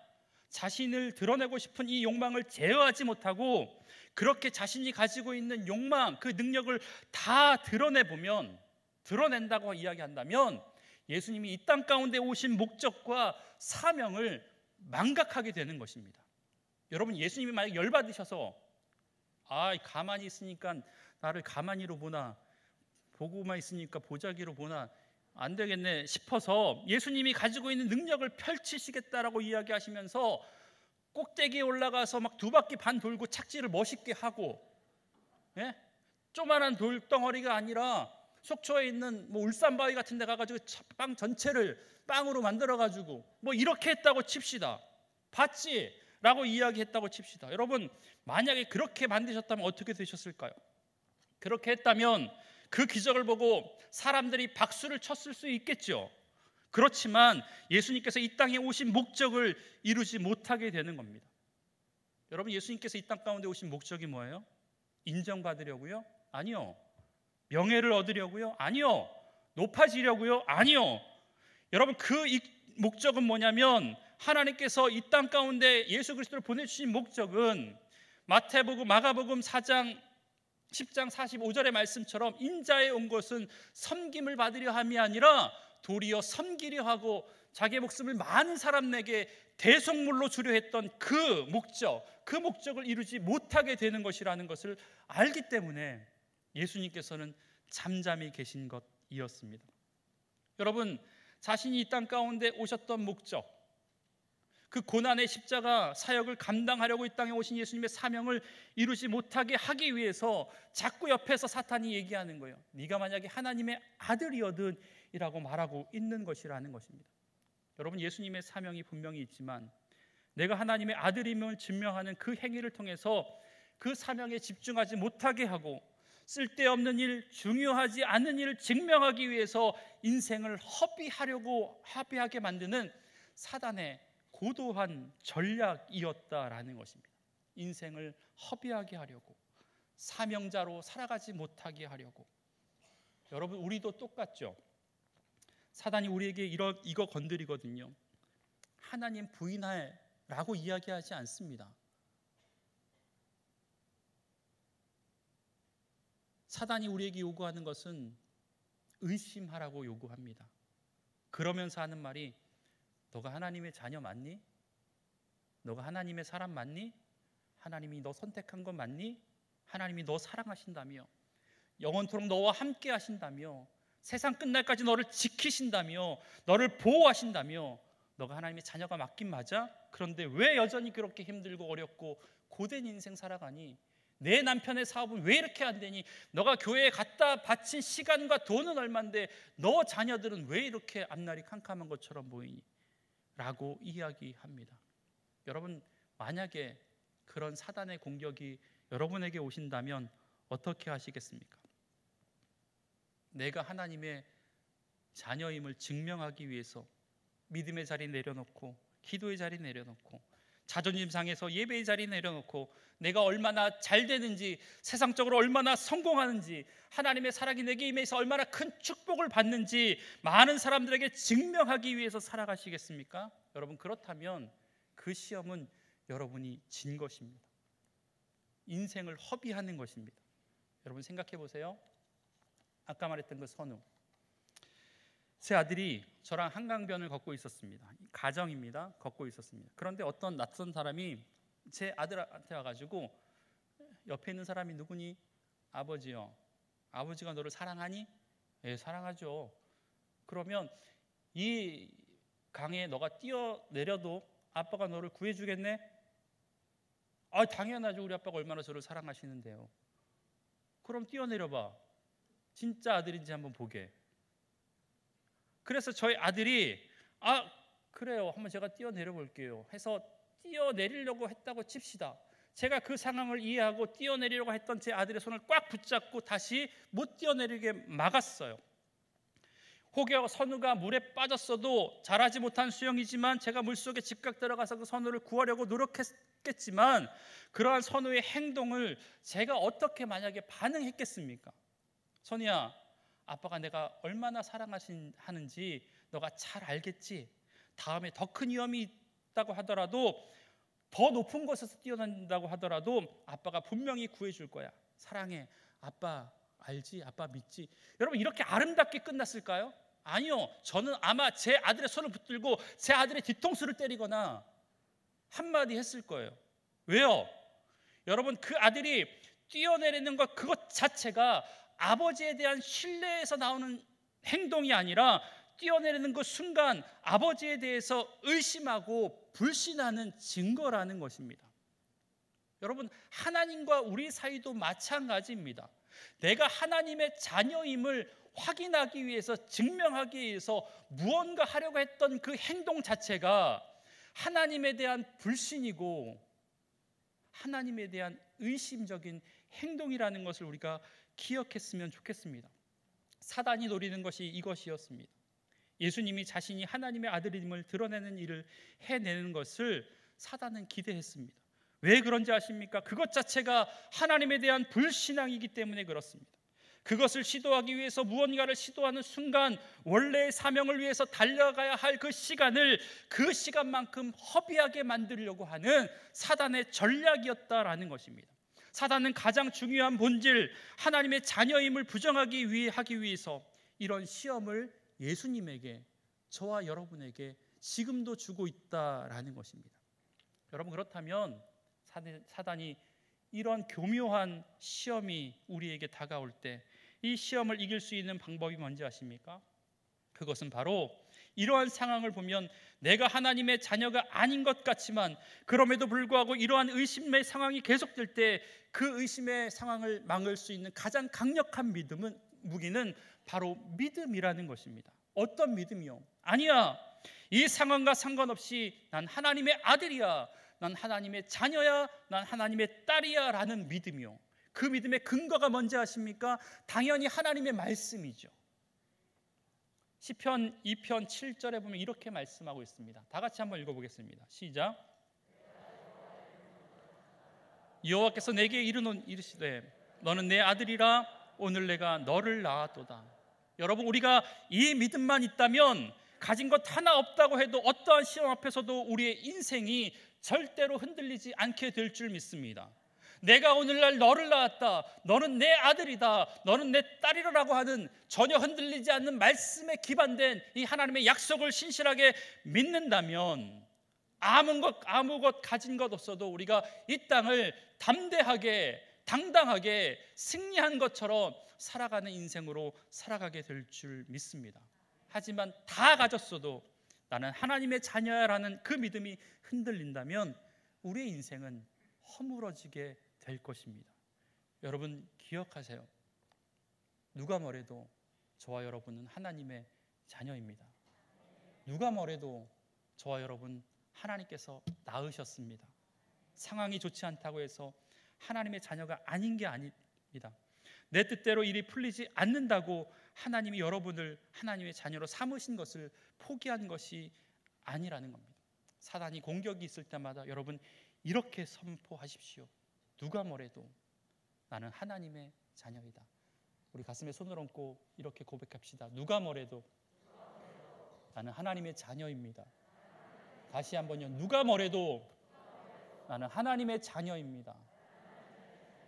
자신을 드러내고 싶은 이 욕망을 제어하지 못하고 그렇게 자신이 가지고 있는 욕망, 그 능력을 다 드러내보면, 드러낸다고 이야기한다면 예수님이 이 땅 가운데 오신 목적과 사명을 망각하게 되는 것입니다. 여러분, 예수님이 만약 열받으셔서 가만히 있으니까 나를 가만히로 보나, 보고만 있으니까 보자기로 보나, 안 되겠네 싶어서 예수님이 가지고 있는 능력을 펼치시겠다라고 이야기하시면서 꼭대기에 올라가서 막 2바퀴 반 돌고 착지를 멋있게 하고, 조만한 돌덩어리가 아니라 속초에 있는 울산바위 같은 데 가가지고 빵 전체를 빵으로 만들어가지고 뭐 이렇게 했다고 칩시다. 봤지? 라고 이야기했다고 칩시다. 여러분, 만약에 그렇게 만드셨다면 어떻게 되셨을까요? 그렇게 했다면 그 기적을 보고 사람들이 박수를 쳤을 수 있겠죠. 그렇지만 예수님께서 이 땅에 오신 목적을 이루지 못하게 되는 겁니다. 여러분, 예수님께서 이 땅 가운데 오신 목적이 뭐예요? 인정받으려고요? 아니요. 명예를 얻으려고요? 아니요. 높아지려고요? 아니요. 여러분, 그 목적은 뭐냐면 하나님께서 이 땅 가운데 예수 그리스도를 보내주신 목적은 마태복음, 마가복음 4장 10장 45절의 말씀처럼 인자에 온 것은 섬김을 받으려 함이 아니라 도리어 섬기려 하고 자기의 목숨을 많은 사람에게 대속물로 주려 했던 그 목적을 이루지 못하게 되는 것이라는 것을 알기 때문에 예수님께서는 잠잠히 계신 것이었습니다. 여러분, 자신이 이 땅 가운데 오셨던 목적, 그 고난의 십자가 사역을 감당하려고 이 땅에 오신 예수님의 사명을 이루지 못하게 하기 위해서 자꾸 옆에서 사탄이 얘기하는 거예요. 네가 만약에 하나님의 아들이거든 이라고 말하고 있는 것이라는 것입니다. 여러분, 예수님의 사명이 분명히 있지만 내가 하나님의 아들임을 증명하는 그 행위를 통해서 그 사명에 집중하지 못하게 하고 쓸데없는 일, 중요하지 않은 일을 증명하기 위해서 인생을 허비하게 만드는 사단의 고도한 전략이었다라는 것입니다. 인생을 허비하게 하려고, 사명자로 살아가지 못하게 하려고. 여러분, 우리도 똑같죠. 사단이 우리에게 이거 건드리거든요. 하나님 부인해 라고 이야기하지 않습니다. 사단이 우리에게 요구하는 것은 의심하라고 요구합니다. 그러면서 하는 말이 너가 하나님의 자녀 맞니? 너가 하나님의 사람 맞니? 하나님이 너 선택한 건 맞니? 하나님이 너 사랑하신다며, 영원토록 너와 함께 하신다며, 세상 끝날까지 너를 지키신다며, 너를 보호하신다며, 너가 하나님의 자녀가 맞긴 맞아? 그런데 왜 여전히 그렇게 힘들고 어렵고 고된 인생 살아가니? 내 남편의 사업은 왜 이렇게 안 되니? 너가 교회에 갖다 바친 시간과 돈은 얼만데 너 자녀들은 왜 이렇게 앞날이 캄캄한 것처럼 보이니? 라고 이야기합니다. 여러분, 만약에 그런 사단의 공격이 여러분에게 오신다면 어떻게 하시겠습니까? 내가 하나님의 자녀임을 증명하기 위해서 믿음의 자리 내려놓고, 기도의 자리 내려놓고, 자존심 상해서 예배의 자리 내려놓고, 내가 얼마나 잘 되는지, 세상적으로 얼마나 성공하는지, 하나님의 사랑이 내게 임해서 얼마나 큰 축복을 받는지 많은 사람들에게 증명하기 위해서 살아가시겠습니까? 여러분, 그렇다면 그 시험은 여러분이 진 것입니다. 인생을 허비하는 것입니다. 여러분 생각해 보세요. 아까 말했던 그 선우, 제 아들이 저랑 한강변을 걷고 있었습니다. 가정입니다. 걷고 있었습니다. 그런데 어떤 낯선 사람이 제 아들한테 와가지고, 옆에 있는 사람이 누구니? 아버지요. 아버지가 너를 사랑하니? 예, 사랑하죠. 그러면 이 강에 너가 뛰어내려도 아빠가 너를 구해주겠네? 아, 당연하죠. 우리 아빠가 얼마나 저를 사랑하시는데요. 그럼 뛰어내려봐. 진짜 아들인지 한번 보게. 그래서 저희 아들이 그래요, 한번 제가 뛰어내려 볼게요 해서 뛰어내리려고 했다고 칩시다. 제가 그 상황을 이해하고 뛰어내리려고 했던 제 아들의 손을 꽉 붙잡고 다시 못 뛰어내리게 막았어요. 혹여 선우가 물에 빠졌어도 잘하지 못한 수영이지만 제가 물속에 즉각 들어가서 그 선우를 구하려고 노력했겠지만, 그러한 선우의 행동을 제가 어떻게 만약에 반응했겠습니까? 선우야, 아빠가 내가 얼마나 사랑하는지 너가 잘 알겠지? 다음에 더 큰 위험이 있다고 하더라도, 더 높은 곳에서 뛰어난다고 하더라도 아빠가 분명히 구해줄 거야. 사랑해. 아빠 알지? 아빠 믿지? 여러분, 이렇게 아름답게 끝났을까요? 아니요. 저는 아마 제 아들의 손을 붙들고 제 아들의 뒤통수를 때리거나 한마디 했을 거예요. 왜요? 여러분, 그 아들이 뛰어내리는 것 그것 자체가 아버지에 대한 신뢰에서 나오는 행동이 아니라, 뛰어내리는 그 순간 아버지에 대해서 의심하고 불신하는 증거라는 것입니다. 여러분, 하나님과 우리 사이도 마찬가지입니다. 내가 하나님의 자녀임을 확인하기 위해서, 증명하기 위해서 무언가 하려고 했던 그 행동 자체가 하나님에 대한 불신이고 하나님에 대한 의심적인 행동이라는 것을 우리가 기억했으면 좋겠습니다. 사단이 노리는 것이 이것이었습니다. 예수님이 자신이 하나님의 아들임을 드러내는 일을 해내는 것을 사단은 기대했습니다. 왜 그런지 아십니까? 그것 자체가 하나님에 대한 불신앙이기 때문에 그렇습니다. 그것을 시도하기 위해서 무언가를 시도하는 순간 원래의 사명을 위해서 달려가야 할 그 시간을 그 시간만큼 허비하게 만들려고 하는 사단의 전략이었다라는 것입니다. 사단은 가장 중요한 본질, 하나님의 자녀임을 부정하기 위해서 이런 시험을 예수님에게, 저와 여러분에게 지금도 주고 있다라는 것입니다. 여러분, 그렇다면 사단이 이런 교묘한 시험이 우리에게 다가올 때 이 시험을 이길 수 있는 방법이 뭔지 아십니까? 그것은 바로 이러한 상황을 보면 내가 하나님의 자녀가 아닌 것 같지만, 그럼에도 불구하고 이러한 의심의 상황이 계속될 때 그 의심의 상황을 막을 수 있는 가장 강력한 무기는 바로 믿음이라는 것입니다. 어떤 믿음이요? 아니야, 이 상황과 상관없이 난 하나님의 아들이야, 난 하나님의 자녀야, 난 하나님의 딸이야 라는 믿음이요. 그 믿음의 근거가 뭔지 아십니까? 당연히 하나님의 말씀이죠. 시편 2편 7절에 보면 이렇게 말씀하고 있습니다. 다 같이 한번 읽어보겠습니다. 시작. 여호와께서 내게 이르시되 너는 내 아들이라, 오늘 내가 너를 낳았도다. 여러분, 우리가 이 믿음만 있다면 가진 것 하나 없다고 해도 어떠한 시험 앞에서도 우리의 인생이 절대로 흔들리지 않게 될 줄 믿습니다. 내가 오늘날 너를 낳았다, 너는 내 아들이다, 너는 내 딸이라고 하는 전혀 흔들리지 않는 말씀에 기반된 이 하나님의 약속을 신실하게 믿는다면 아무 것 가진 것 없어도 우리가 이 땅을 담대하게 당당하게 승리한 것처럼 살아가는 인생으로 살아가게 될 줄 믿습니다. 하지만 다 가졌어도 나는 하나님의 자녀야라는 그 믿음이 흔들린다면 우리의 인생은 허물어지게 될 것입니다. 여러분 기억하세요. 누가 뭐래도 저와 여러분은 하나님의 자녀입니다. 누가 뭐래도 저와 여러분 하나님께서 낳으셨습니다. 상황이 좋지 않다고 해서 하나님의 자녀가 아닌 게 아닙니다. 내 뜻대로 일이 풀리지 않는다고 하나님이 여러분을 하나님의 자녀로 삼으신 것을 포기한 것이 아니라는 겁니다. 사단이 공격이 있을 때마다 여러분 이렇게 선포하십시오. 누가 뭐래도 나는 하나님의 자녀이다. 우리 가슴에 손을 얹고 이렇게 고백합시다. 누가 뭐래도 나는 하나님의 자녀입니다. 다시 한번요. 누가 뭐래도 나는 하나님의 자녀입니다.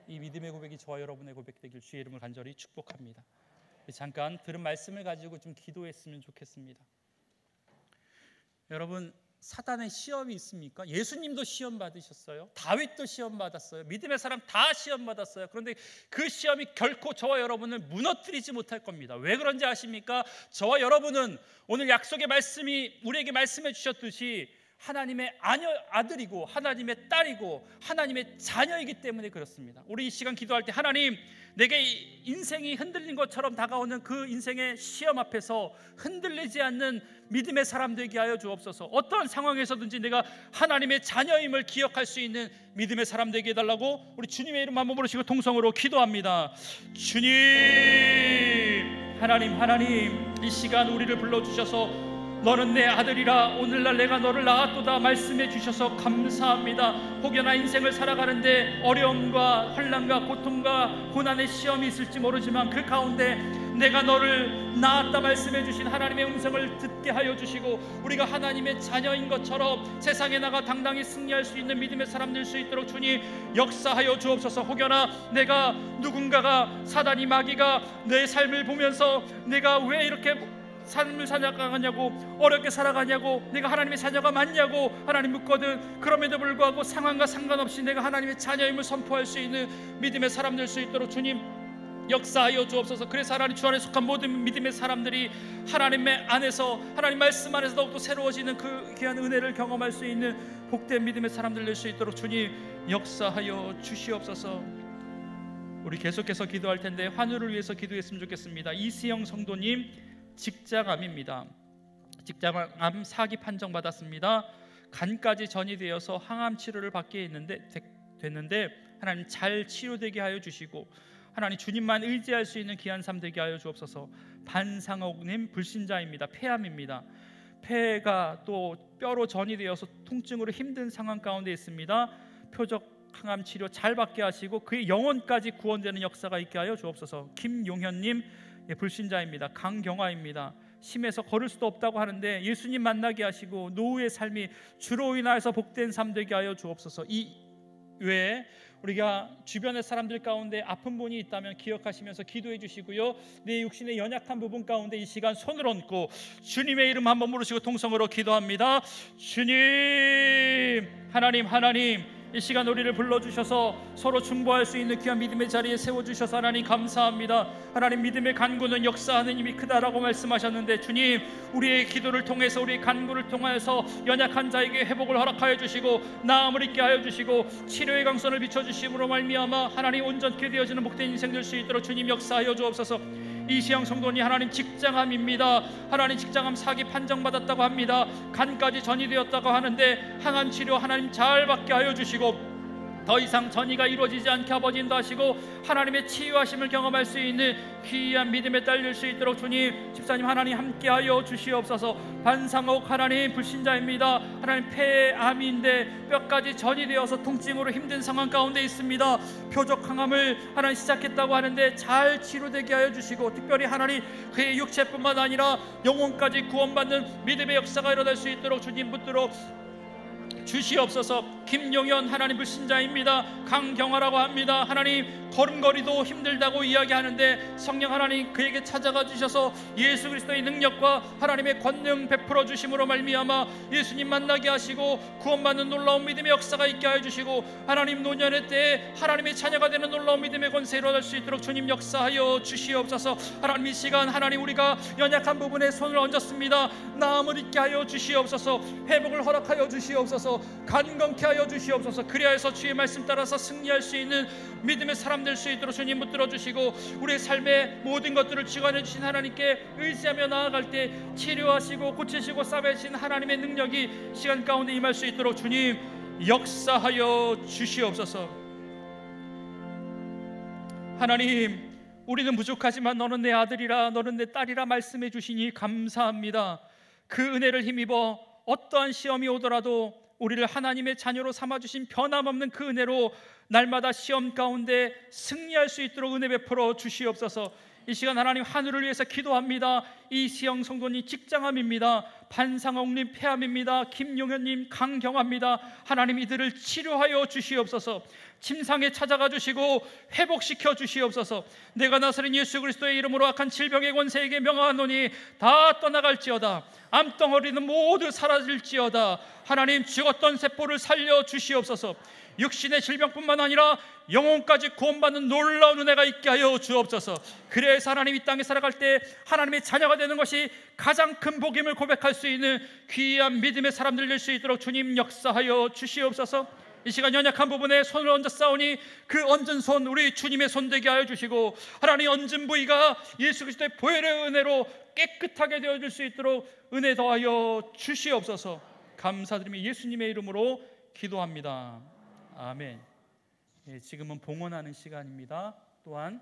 이 믿음의 고백이 저와 여러분의 고백 되길 주의 이름을 간절히 축복합니다. 잠깐 들은 말씀을 가지고 좀 기도했으면 좋겠습니다. 여러분 사단의 시험이 있습니까? 예수님도 시험 받으셨어요. 다윗도 시험 받았어요. 믿음의 사람 다 시험 받았어요. 그런데 그 시험이 결코 저와 여러분을 무너뜨리지 못할 겁니다. 왜 그런지 아십니까? 저와 여러분은 오늘 약속의 말씀이 우리에게 말씀해 주셨듯이 하나님의 아들이고 하나님의 딸이고 하나님의 자녀이기 때문에 그렇습니다. 우리 이 시간 기도할 때 하나님, 내게 인생이 흔들린 것처럼 다가오는 그 인생의 시험 앞에서 흔들리지 않는 믿음의 사람 되게 하여 주옵소서. 어떠한 상황에서든지 내가 하나님의 자녀임을 기억할 수 있는 믿음의 사람 되게 해달라고 우리 주님의 이름 한번 부르시고 통성으로 기도합니다. 주님, 하나님, 이 시간 우리를 불러주셔서 너는 내 아들이라 오늘날 내가 너를 낳았도다 말씀해 주셔서 감사합니다. 혹여나 인생을 살아가는데 어려움과 환난과 고통과 고난의 시험이 있을지 모르지만 그 가운데 내가 너를 낳았다 말씀해 주신 하나님의 음성을 듣게 하여 주시고 우리가 하나님의 자녀인 것처럼 세상에 나가 당당히 승리할 수 있는 믿음의 사람 될 수 있도록 주님 역사하여 주옵소서. 혹여나 내가 누군가가 사단이 마귀가 내 삶을 보면서 내가 왜 이렇게 삶을 살아가냐고 어렵게 살아가냐고 내가 하나님의 자녀가 맞냐고 하나님 묻거든 그럼에도 불구하고 상황과 상관없이 내가 하나님의 자녀임을 선포할 수 있는 믿음의 사람 될 수 있도록 주님 역사하여 주옵소서. 그래서 하나님 주 안에 속한 모든 믿음의 사람들이 하나님의 안에서 하나님 말씀 안에서 더욱더 새로워지는 그 귀한 은혜를 경험할 수 있는 복된 믿음의 사람들 될 수 있도록 주님 역사하여 주시옵소서. 우리 계속해서 기도할 텐데 환우를 위해서 기도했으면 좋겠습니다. 이수영 성도님 직장암입니다. 직장암 4기 판정받았습니다. 간까지 전이되어서 항암 치료를 받게 됐는데 하나님 잘 치료되게 하여 주시고 하나님 주님만 의지할 수 있는 귀한 삶 되게 하여 주옵소서. 반상옥님 불신자입니다. 폐암입니다. 폐가 또 뼈로 전이되어서 통증으로 힘든 상황 가운데 있습니다. 표적 항암 치료 잘 받게 하시고 그의 영혼까지 구원되는 역사가 있게 하여 주옵소서. 김용현님 불신자입니다. 강경화입니다. 심해서 걸을 수도 없다고 하는데 예수님 만나게 하시고 노후의 삶이 주로 인하여서 복된 삶 되게 하여 주옵소서. 이 외에 우리가 주변의 사람들 가운데 아픈 분이 있다면 기억하시면서 기도해 주시고요. 내 육신의 연약한 부분 가운데 이 시간 손을 얹고 주님의 이름 한번 부르시고 통성으로 기도합니다. 주님, 하나님 이 시간 우리를 불러주셔서 서로 중보할 수 있는 귀한 믿음의 자리에 세워주셔서 하나님 감사합니다. 하나님 믿음의 간구는 역사하는 힘이 크다라고 말씀하셨는데 주님 우리의 기도를 통해서 우리의 간구를 통해서 연약한 자에게 회복을 허락하여 주시고 나음을 있게 하여 주시고 치료의 강선을 비춰주심으로 말미암아 하나님 온전케 되어지는 복된 인생 될 수 있도록 주님 역사하여 주옵소서. 이시영 성도님 하나님 직장암입니다. 하나님 직장암 4기 판정받았다고 합니다. 간까지 전이되었다고 하는데 항암 치료 하나님 잘 받게 하여 주시고 더 이상 전이가 이루어지지 않게 아버지 인도하시고 하나님의 치유하심을 경험할 수 있는 귀한 믿음의 딸 될 수 있도록 주님 집사님 하나님 함께하여 주시옵소서. 반상옥 하나님 불신자입니다. 하나님 폐암인데 뼈까지 전이 되어서 통증으로 힘든 상황 가운데 있습니다. 표적 항암을 하나님 시작했다고 하는데 잘 치료되게 하여 주시고 특별히 하나님 그의 육체뿐만 아니라 영혼까지 구원받는 믿음의 역사가 일어날 수 있도록 주님 붙들어 주시옵소서. 김용현 하나님 불신자입니다. 강경화라고 합니다. 하나님 걸음걸이도 힘들다고 이야기하는데 성령 하나님 그에게 찾아가 주셔서 예수 그리스도의 능력과 하나님의 권능 베풀어 주심으로 말미암아 예수님 만나게 하시고 구원받는 놀라운 믿음의 역사가 있게 하여 주시고 하나님 노년의 때에 하나님의 자녀가 되는 놀라운 믿음의 권세를 얻을 수 있도록 주님 역사하여 주시옵소서. 하나님 이 시간 하나님 우리가 연약한 부분에 손을 얹었습니다. 나음을 잊게 하여 주시옵소서. 회복을 허락하여 주시옵소서. 간건케 하여 주시옵소서. 그리하여서 주의 말씀 따라서 승리할 수 있는 믿음의 사람 될 수 있도록 주님 붙들어 주시고 우리의 삶의 모든 것들을 주관해 주신 하나님께 의지하며 나아갈 때 치료하시고 고치시고 싸매신 하나님의 능력이 시간 가운데 임할 수 있도록 주님 역사하여 주시옵소서. 하나님 우리는 부족하지만 너는 내 아들이라 너는 내 딸이라 말씀해 주시니 감사합니다. 그 은혜를 힘입어 어떠한 시험이 오더라도 우리를 하나님의 자녀로 삼아주신 변함없는 그 은혜로 날마다 시험 가운데 승리할 수 있도록 은혜 베풀어 주시옵소서. 이 시간 하나님 하늘을 위해서 기도합니다. 이시영 성도님 직장암입니다. 반상옥님 폐암입니다. 김용현님 강경합니다. 하나님 이들을 치료하여 주시옵소서. 침상에 찾아가 주시고 회복시켜 주시옵소서. 내가 나사렛 예수 그리스도의 이름으로 악한 질병의 권세에게 명하노니 다 떠나갈지어다. 암덩어리는 모두 사라질지어다. 하나님 죽었던 세포를 살려 주시옵소서. 육신의 질병뿐만 아니라 영혼까지 구원받는 놀라운 은혜가 있게 하여 주옵소서. 그래서 하나님 이 땅에 살아갈 때 하나님의 자녀가 되는 것이 가장 큰 복임을 고백할 수 있는 귀한 믿음의 사람들 될 수 있도록 주님 역사하여 주시옵소서. 이 시간 연약한 부분에 손을 얹어 싸우니 그 얹은 손 우리 주님의 손 되게 하여 주시고 하나님 얹은 부위가 예수 그리스도의 보혈의 은혜로 깨끗하게 되어질 수 있도록 은혜 더하여 주시옵소서. 감사드리며 예수님의 이름으로 기도합니다. 아멘. 지금은 봉헌하는 시간입니다. 또한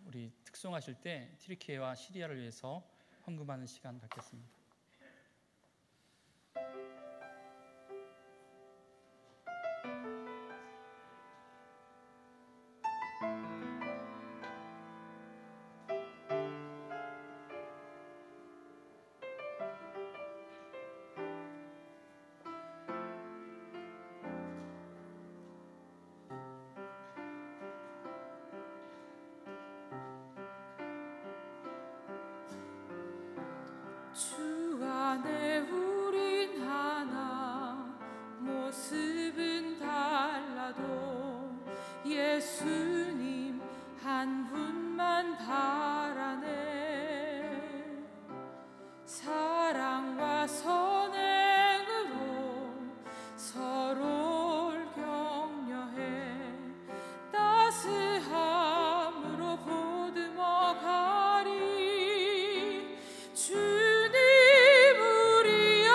우리 특송하실 때 튀르키예와 시리아를 위해서 헌금하는 시간 갖겠습니다. 주 안에 우린 하나 모습은 달라도 예수님 한 분만 바라네. 사랑과 선행으로 서로를 격려해 따스함으로 보듬어 가리. 주님 우리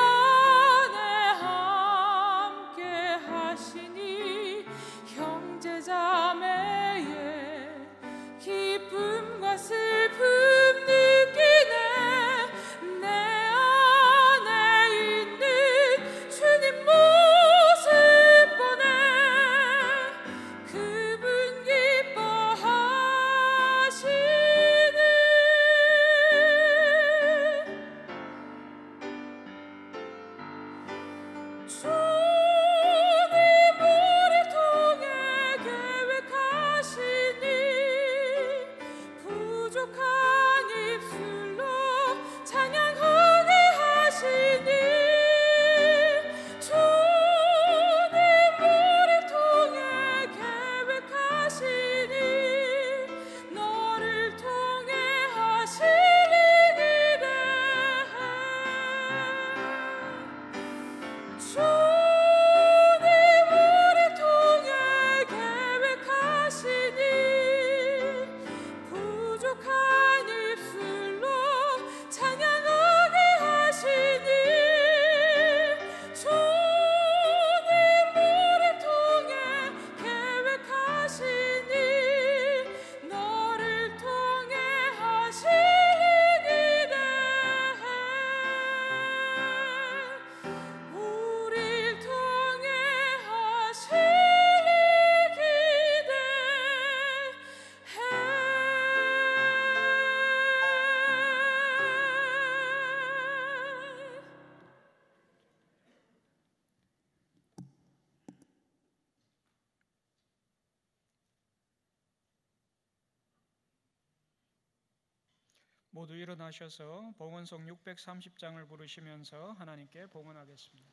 모두 일어나셔서 봉헌송 630장을 부르시면서 하나님께 봉헌하겠습니다.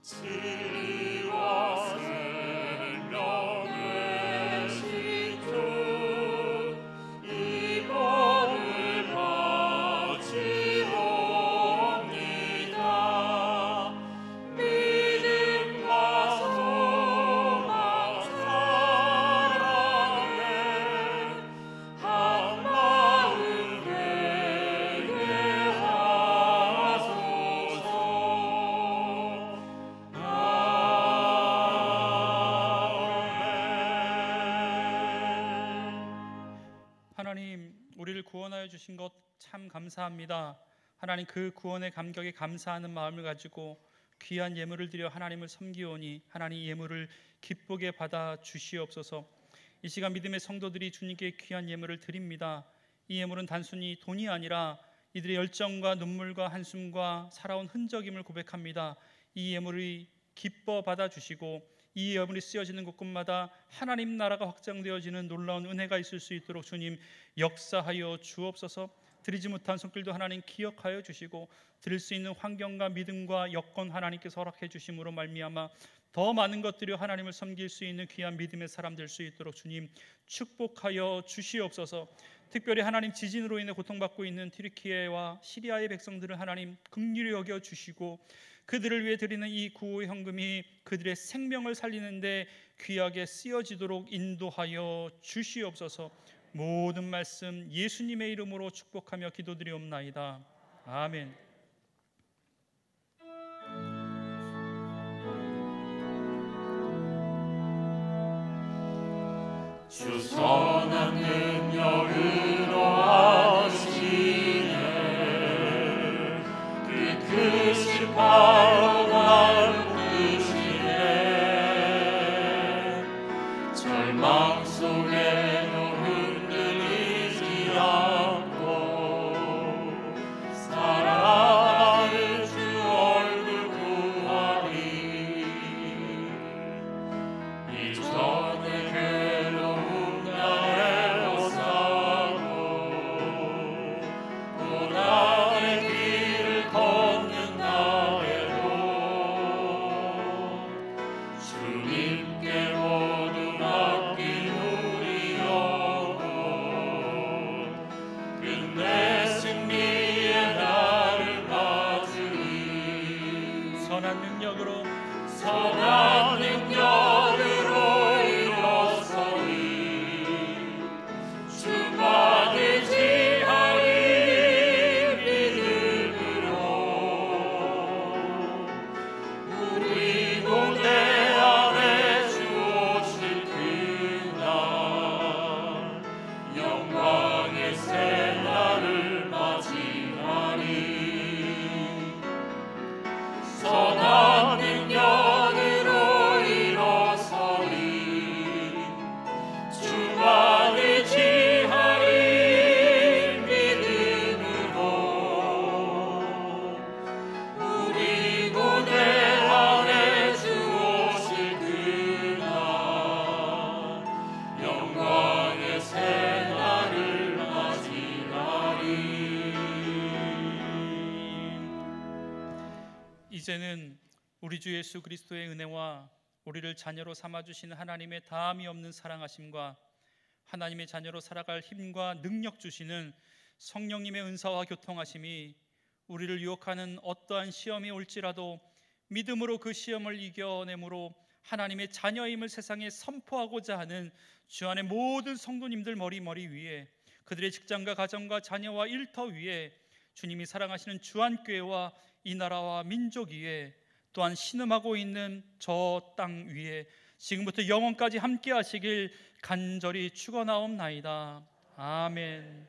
진리와 생명의 시초 이 몸을 바치옵니다. 믿음과 소망 사랑에 한 마음 되게 하소서. 하나님, 우리를 구원하여 주신 것 참 감사합니다. 하나님, 그 구원의 감격에 감사하는 마음을 가지고 귀한 예물을 드려 하나님을 섬기오니 하나님 이 예물을 기쁘게 받아 주시옵소서. 이 시간 믿음의 성도들이 주님께 귀한 예물을 드립니다. 이 예물은 단순히 돈이 아니라 이들의 열정과 눈물과 한숨과 살아온 흔적임을 고백합니다. 이 예물이 기뻐 받아 주시고 이 예물이 쓰여지는 곳곳마다 하나님 나라가 확장되어지는 놀라운 은혜가 있을 수 있도록 주님 역사하여 주옵소서. 드리지 못한 손길도 하나님 기억하여 주시고 드릴 수 있는 환경과 믿음과 여건 하나님께서 허락해 주심으로 말미암아 더 많은 것들이 하나님을 섬길 수 있는 귀한 믿음의 사람 될 수 있도록 주님 축복하여 주시옵소서. 특별히 하나님 지진으로 인해 고통받고 있는 튀르키예와 시리아의 백성들을 하나님 긍휼히 여겨 주시고 그들을 위해 드리는 이 구호 현금이 그들의 생명을 살리는데 귀하게 쓰여지도록 인도하여 주시옵소서. 모든 말씀 예수님의 이름으로 축복하며 기도드리옵나이다. 아멘. 주 선한 능력으로 하시네 그 크신 팔로 날 붙드시네 절망 속에도 흔들리지 않고 사랑하는 주 얼굴 구하리 이전에 괴로운 나의 옷사고 고난의 길을 걷는 나에도 주님께 모두 맡긴 우리 영혼 끝내 승리의 날을 맞으리 선한 능력으로 선한 능력으로 일어서리 주만을 지하리 믿음으로 우리 고대 안에 주 오실 그날 영광의 새날을 맞이하리 선한 능력으로 일어서리 주만을 지하리 믿음으로 우리 고대 안에 주 오실 그날 영광의 새날을 맞이하리. 이제는 우리 주 예수 그리스도의 은혜와 우리를 자녀로 삼아주시는 하나님의 다함이 없는 사랑하심과 하나님의 자녀로 살아갈 힘과 능력 주시는 성령님의 은사와 교통하심이 우리를 유혹하는 어떠한 시험이 올지라도 믿음으로 그 시험을 이겨내므로 하나님의 자녀임을 세상에 선포하고자 하는 주 안의 모든 성도님들 머리 위에 그들의 직장과 가정과 자녀와 일터 위에 주님이 사랑하시는 주안교회와 이 나라와 민족 위에 또한 신음하고 있는 저 땅 위에 지금부터 영원까지 함께 하시길 간절히 축원하옵나이다. 아멘.